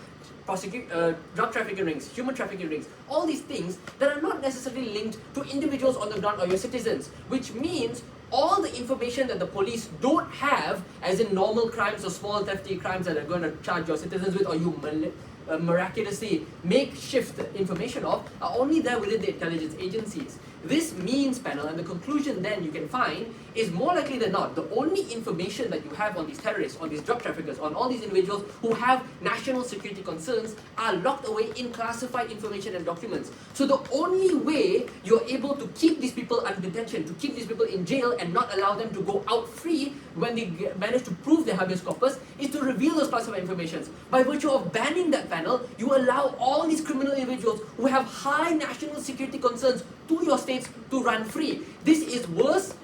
drug trafficking rings, human trafficking rings, all these things that are not necessarily linked to individuals on the ground or your citizens, which means all the information that the police don't have, as in normal crimes or small thefty crimes that are going to charge your citizens with, or you miraculously makeshift information of, are only there within the intelligence agencies. This means, panel, and the conclusion then you can find is more likely than not, the only information that you have on these terrorists, on these drug traffickers, on all these individuals who have national security concerns are locked away in classified information and documents. So the only way you're able to keep these people under detention, to keep these people in jail and not allow them to go out free when they manage to prove their habeas corpus is to reveal those classified informations. By virtue of banning that panel, you allow all these criminal individuals who have high national security concerns to your states to run free. This is worse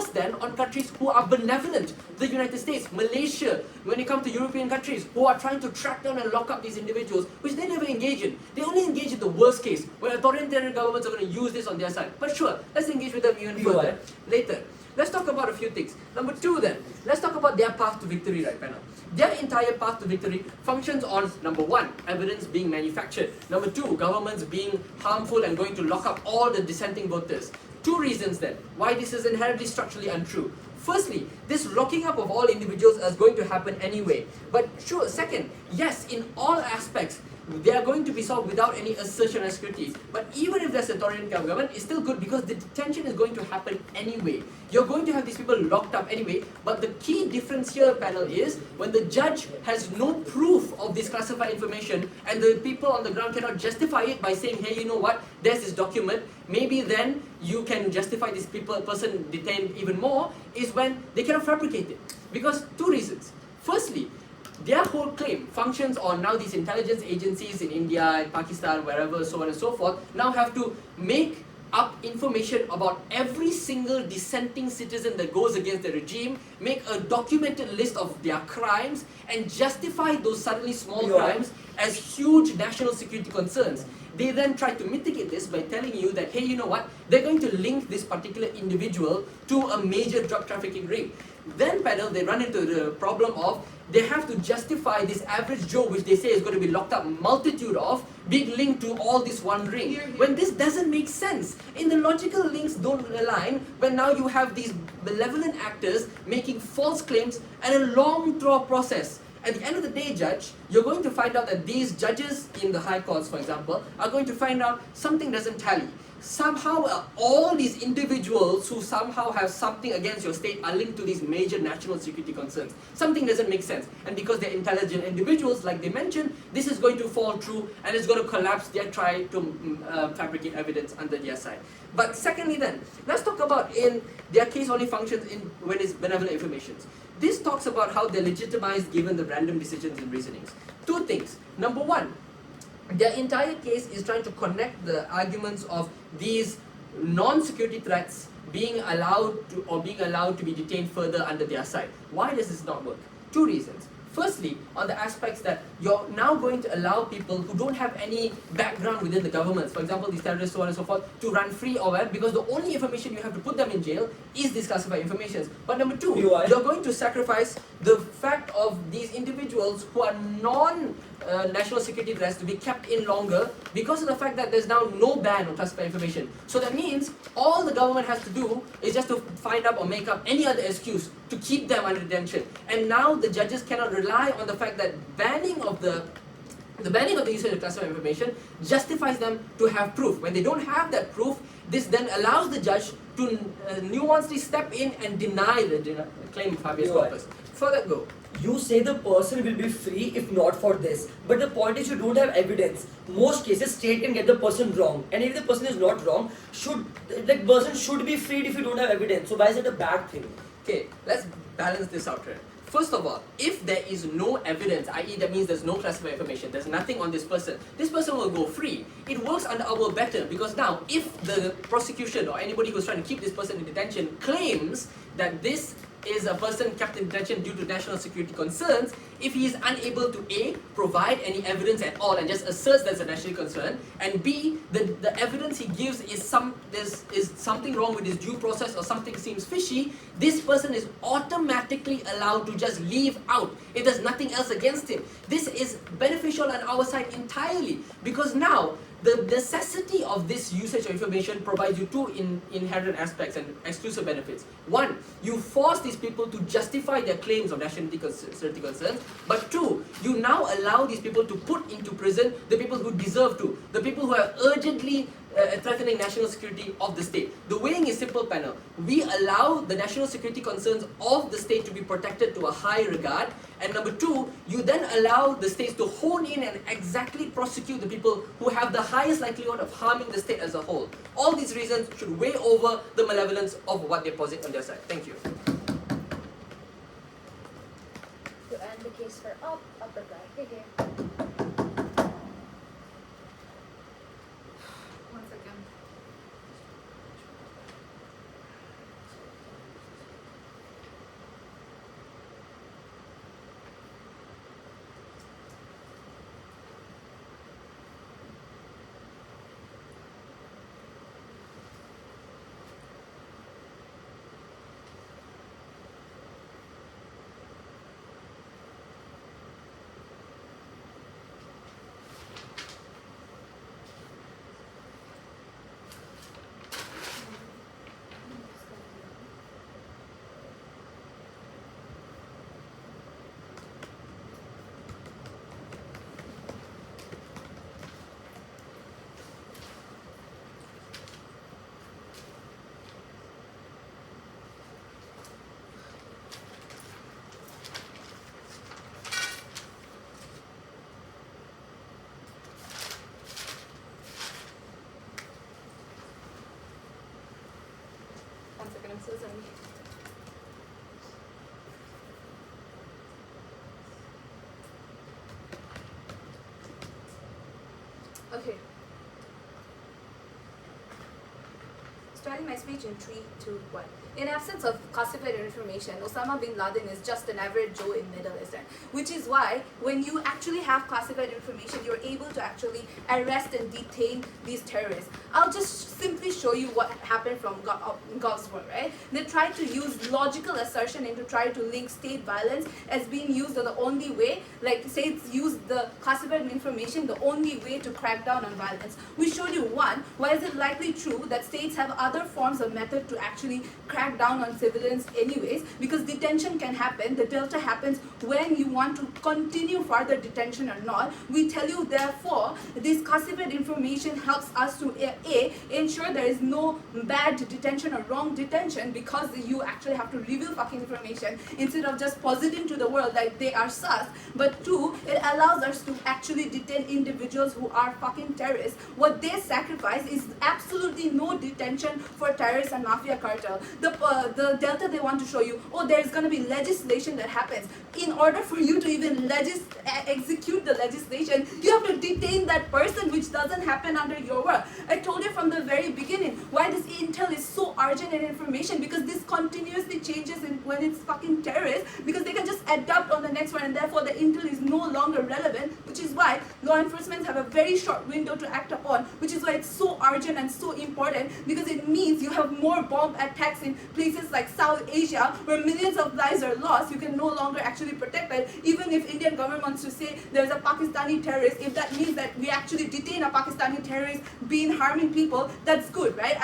than on countries who are benevolent. The United States, Malaysia, when you come to European countries who are trying to track down and lock up these individuals, which they never engage in. They only engage in the worst case, where authoritarian governments are going to use this on their side. But sure, let's engage with them even further later. Let's talk about a few things. Number two then, let's talk about their path to victory, right, panel. Their entire path to victory functions on, number one, evidence being manufactured. Number two, governments being harmful and going to lock up all the dissenting voters. Two reasons then, why this is inherently structurally untrue. Firstly, this locking up of all individuals is going to happen anyway. But sure, second, yes, in all aspects, they are going to be solved without any assertion of security. But even if there's authoritarian government, it's still good because the detention is going to happen anyway. You're going to have these people locked up anyway. But the key difference here, panel, is when the judge has no proof of this classified information and the people on the ground cannot justify it by saying, hey, you know what, there's this document, maybe then you can justify this person detained even more, is when they cannot fabricate it. Because two reasons. Firstly, their whole claim functions on now these intelligence agencies in India, in Pakistan, wherever, so on and so forth, now have to make up information about every single dissenting citizen that goes against the regime, make a documented list of their crimes, and justify those suddenly small crimes as huge national security concerns. They then try to mitigate this by telling you that, hey, you know what, they're going to link this particular individual to a major drug trafficking ring. Then, panel, they run into the problem of they have to justify this average Joe, which they say is going to be locked up, multitude of, being linked to all this one ring. When this doesn't make sense. In the logical links don't align when now you have these malevolent actors making false claims and a long draw process. At the end of the day, judge, you're going to find out that these judges in the high courts, for example, are going to find out something doesn't tally. Somehow all these individuals who somehow have something against your state are linked to these major national security concerns. Something doesn't make sense. And because they're intelligent individuals, like they mentioned, this is going to fall through and it's going to collapse their try to fabricate evidence under their side. But secondly then, let's talk about in their case only functions in when it's benevolent informations. This talks about how they're legitimized given the random decisions and reasonings. Two things. Number one, their entire case is trying to connect the arguments of these non-security threats being allowed to be detained further under their side. Why does this not work? Two reasons. Firstly, on the aspects that you're now going to allow people who don't have any background within the governments, for example, these terrorists, so on and so forth, to run free or whatever, because the only information you have to put them in jail is this classified information. But number two, you're going to sacrifice the fact of these individuals who are non-national security threats to be kept in longer because of the fact that there's now no ban on classified information. So that means all the government has to do is just to find up or make up any other excuse to keep them under detention. And now the judges cannot rely on the fact that banning of the usage of classified information justifies them to have proof. When they don't have that proof, this then allows the judge to nuancedly step in and deny the claim of habeas corpus. Further go. You say the person will be free if not for this, but the point is you don't have evidence. Most cases, state can get the person wrong, and if the person is not wrong, the person should be freed if you don't have evidence. So why is it a bad thing? Okay, let's balance this out here. First of all, if there is no evidence, i.e. that means there's no classified information, there's nothing on this person will go free. It works under our better, because now if the prosecution or anybody who's trying to keep this person in detention claims that this is a person kept in detention due to national security concerns, if he is unable to A, provide any evidence at all and just asserts there's a national concern, and B, the evidence he gives is something wrong with his due process or something seems fishy, this person is automatically allowed to just leave out. It does nothing else against him. This is beneficial on our side entirely, because now the necessity of this usage of information provides you two inherent aspects and exclusive benefits. One, you force these people to justify their claims of nationality security concerns. But two, you now allow these people to put into prison the people who deserve to, the people who are urgently threatening national security of the state. The weighing is simple, panel. We allow the national security concerns of the state to be protected to a high regard. And number two, you then allow the states to hone in and exactly prosecute the people who have the highest likelihood of harming the state as a whole. All these reasons should weigh over the malevolence of what they posit on their side. Thank you. To end the case for upper guy. Here. One second. One second, I'm so sorry. Okay. Starting my speech in 3, 2, 1. In absence of classified information, Osama bin Laden is just an average Joe in Middle Eastern, which is why when you actually have classified information, you're able to actually arrest and detain these terrorists. I'll just simply show you what happened from God's work, right? They tried to use logical assertion and to try to link state violence as being used as the only way, like states use the classified information the only way to crack down on violence. We showed you one, why is it likely true that states have other forms of method to actually crack down on civilians anyways, because detention can happen. The delta happens when you want to continue further detention or not. We tell you therefore this classified information helps us to A, ensure there is no bad detention or wrong detention, because you actually have to reveal fucking information instead of just positing to the world that they are sus. But two, it allows us to actually detain individuals who are fucking terrorists. What they sacrifice is absolutely no detention for terrorists and mafia cartel. The delta they want to show you, oh, there's going to be legislation that happens. In order for you to even execute the legislation, you have to detain that person, which doesn't happen under your work. I told you from the very beginning why this intel is so urgent in information, because this continuously changes when it's fucking terrorists, because they can just adapt on the next one, and therefore the intel is no longer relevant, which is why law enforcement have a very short window to act upon, which is why it's so urgent and so important, because it means you have more bomb attacks in places like South Asia where millions of lives are lost. You can no longer actually protect it. Even if Indian government wants to say there's a Pakistani terrorist, if that means that we actually detain a Pakistani terrorist being harming people, that's good, right?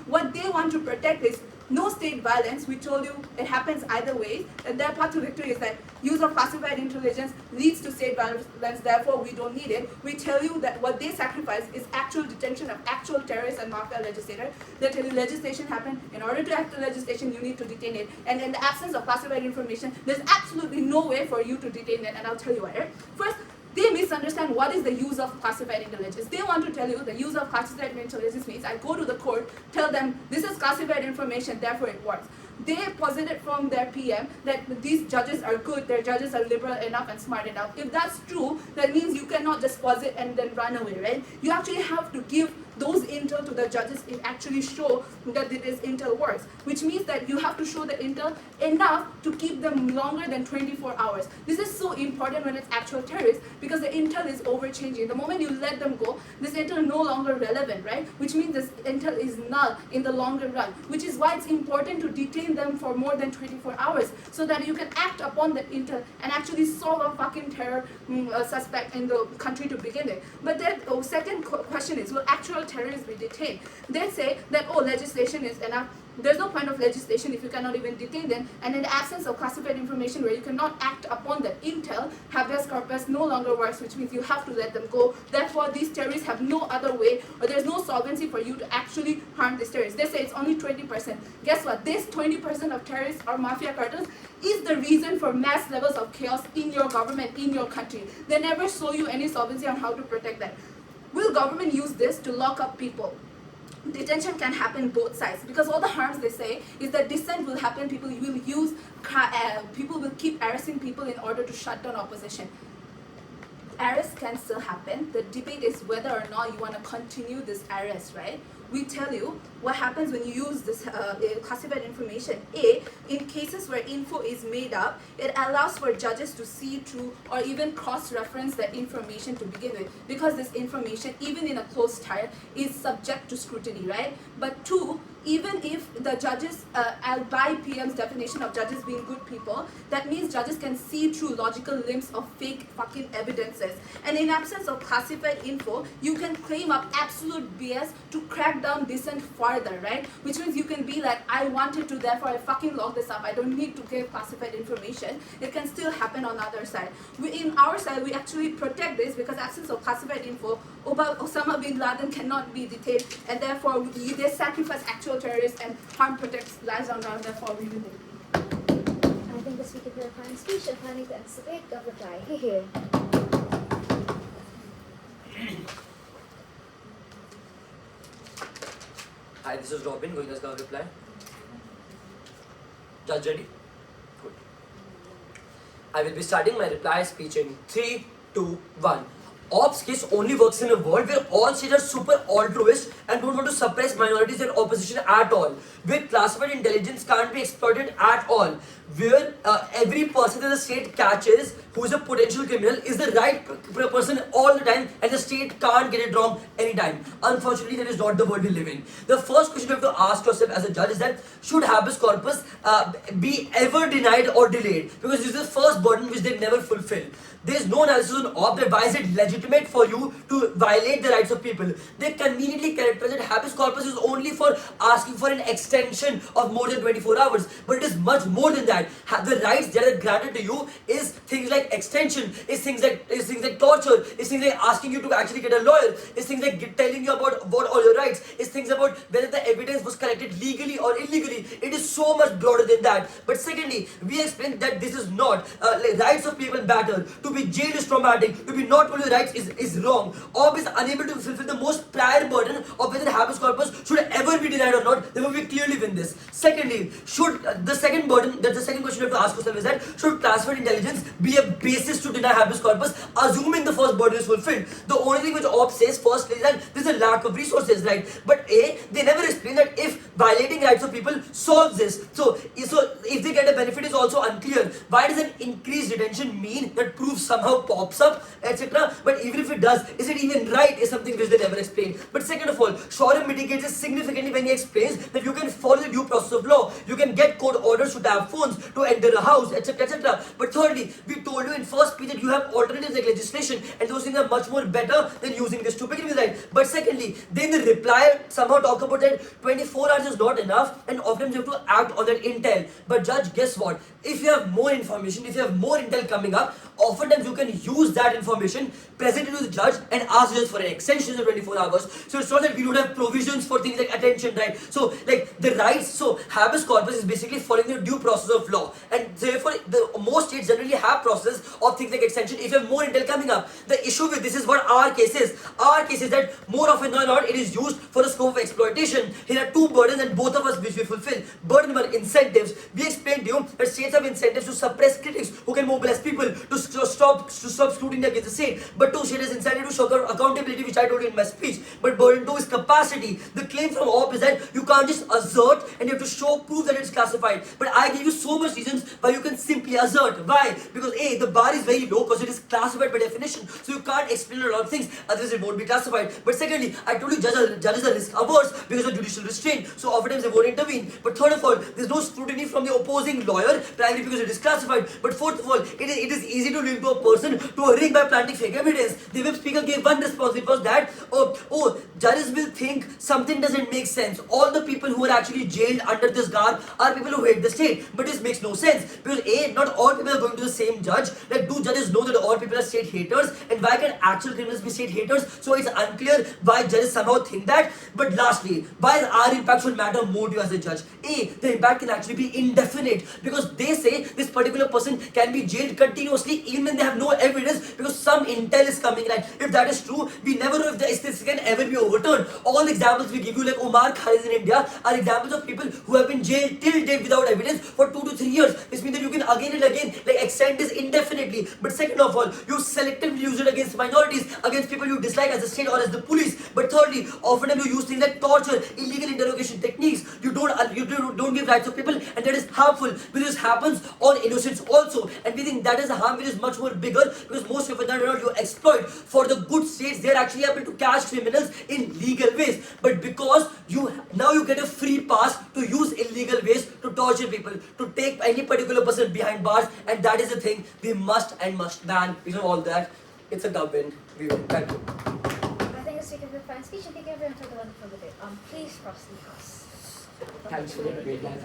What they want to protect is no state violence. We told you it happens either way, and their path to victory is that use of classified intelligence leads to state violence, therefore we don't need it. We tell you that what they sacrifice is actual detention of actual terrorists and mafia legislators. They tell you legislation happened. In order to act the legislation, you need to detain it. And in the absence of classified information, there's absolutely no way for you to detain it, and I'll tell you why. First, they misunderstand what is the use of classified intelligence. They want to tell you the use of classified intelligence means I go to the court, tell them this is classified information, therefore it works. They posited from their PM that these judges are good, their judges are liberal enough and smart enough. If that's true, that means you cannot just posit and then run away, right? You actually have to give those intel to the judges and actually show that this intel works, which means that you have to show the intel enough to keep them longer than 24 hours. This is so important when it's actual terrorists, because the intel is overchanging. The moment you let them go, this intel is no longer relevant, right? Which means this intel is null in the longer run, which is why it's important to detain them for more than 24 hours so that you can act upon the intel and actually solve a fucking terror suspect in the country to begin with. But then second question is, will actual terrorists be detained? They say that, oh, legislation is enough. There's no point of legislation if you cannot even detain them, and in the absence of classified information where you cannot act upon the intel, habeas corpus no longer works, which means you have to let them go. Therefore, these terrorists have no other way, or there's no solvency for you to actually harm these terrorists. They say it's only 20%. Guess what? This 20% of terrorists or mafia cartels is the reason for mass levels of chaos in your government, in your country. They never show you any solvency on how to protect them. Will government use this to lock up people? Detention can happen both sides, because all the harms they say is that dissent will happen. People will keep arresting people in order to shut down opposition. Arrests can still happen. The debate is whether or not you want to continue this arrest, right? We tell you what happens when you use this classified information. In cases where info is made up, it allows for judges to see through or even cross-reference the information to begin with, because this information, even in a closed trial, is subject to scrutiny, right? But two, even if the judges, by PM's definition of judges being good people, that means judges can see through logical limbs of fake fucking evidences. And in absence of classified info, you can claim up absolute BS to crack down dissent further, right? Which means you can be like, I wanted to, therefore I fucking locked this up. I don't need to give classified information. It can still happen on the other side. In our side, we actually protect this, because absence of classified info, Osama bin Laden cannot be detained, and therefore they sacrifice actual terrorists and harm protects lives on ground, therefore we will. I think the speaker for a fine speech and planning to ends the debate. Gov reply. Here. Hi, this is Robin, going as Gov reply. Judge ready? Good. I will be starting my reply speech in 3, 2, 1. Ops case only works in a world where all states are super altruist and don't want to suppress minorities and opposition at all. Where classified intelligence can't be exploited at all. Where every person that the state catches who is a potential criminal is the right person all the time, and the state can't get it wrong anytime. Unfortunately, that is not the world we live in. The first question you have to ask yourself as a judge is that, should habeas corpus be ever denied or delayed? Because this is the first burden which they never fulfill. There is no analysis on OP that why is it legitimate for you to violate the rights of people. They conveniently characterize that habeas corpus is only for asking for an extension of more than 24 hours. But it is much more than that. The rights that are granted to you is things like extension, is things like torture, is things like asking you to actually get a lawyer, is things like telling you about all your rights, is things about whether the evidence was collected legally or illegally. It is so much broader than that. But secondly, we explain that this is not rights of people matter. To be jailed is traumatic. To be not told your rights rights is wrong. Ob is unable to fulfill the most prior burden of whether habeas corpus should ever be denied or not. Therefore, we clearly win this. Secondly, should the second burden, that's the second question you have to ask yourself is that should classified intelligence be a basis to deny habeas corpus, assuming the first burden is fulfilled? The only thing which Ob says first is that there's a lack of resources, right? But they never explain that if violating rights of people solves this. So if they get a benefit is also unclear. Why does an increased detention mean that proof somehow pops up, etc.? But even if it does, is it even right is something which they never explain. But second of all, Shoreham mitigates this significantly when he explains that you can follow the due process of law. You can get court orders to tap phones, to enter a house, etc., etc. But thirdly, we told you in first speech that you have alternatives like legislation, and those things are much more better than using this to begin with, right? But secondly, then the reply somehow talk about that 24 hours is not enough, and often you have to act on that intel. But judge, guess what? If you have more information, if you have more intel coming up, oftentimes you can use that information, present it to the judge, and ask just for an extension of 24 hours. So it's not that we don't have provisions for things like attention, right? So like the rights, so habeas corpus is basically following the due process of law, and therefore the most states generally have processes of things like extension if you have more intel coming up. The issue with this is what our case is. Our case is that more often than not it is used for the scope of exploitation. Here are two burdens and both of us which we fulfill. Burden one, incentives. We explained to you that states have incentives to suppress critics who can mobilize people to stop scrutiny against the state. But two, state has incentive to show accountability, which I told you in my speech. But burden two is capacity. The claim from Op is that you can't just assert and you have to show proof that it's classified. But I give you so much reasons why you can simply assert. Why? Because A, the bar is very low because it is classified by definition. So you can't explain a lot of things, otherwise it won't be classified. But secondly, I told you judges are risk averse because of judicial restraint. So oftentimes they won't intervene. But third of all, there's no scrutiny from the opposing lawyer, primarily because it is classified. But fourth of all, it is easy to link to a person to a ring by planting fake evidence. The whip speaker gave one response. It was that, judges will think something doesn't make sense. All the people who are actually jailed under this garb are people who hate the state. But this makes no sense. Because A, not all people are going to the same judge. Like, do judges know that all people are state haters? And why can actual criminals be state haters? So it's unclear why judges somehow think that. But lastly, why our impact should matter more to you as a judge? A, the impact can actually be indefinite. Because they say this particular person can be jailed continuously even when they have no evidence because some intel is coming. Like, if that is true, we never know if this can ever be overturned. All the examples we give you, like Omar Khalid in India, are examples of people who have been jailed till date without evidence for 2 to 3 years. This means that you can again and again extend this indefinitely. But second of all, you selectively use it against minorities, against people you dislike as a state or as the police. But thirdly, often you use things like torture, illegal interrogation techniques. You don't give rights of people, and that is harmful because this happens on innocents also. And we think that is a harm which is much more bigger because most of that you exploit. For the good states, they are actually able to catch criminals in legal ways. But because you get a free pass to use illegal ways to torture people, to take any particular person behind bars, and that is the thing we must ban. Because of all that, it's a dub win. We win. Thank you. I think the speaker for the fine speech and thank you everyone for the wonderful debate. Please cross the house. Thanks for the great guys.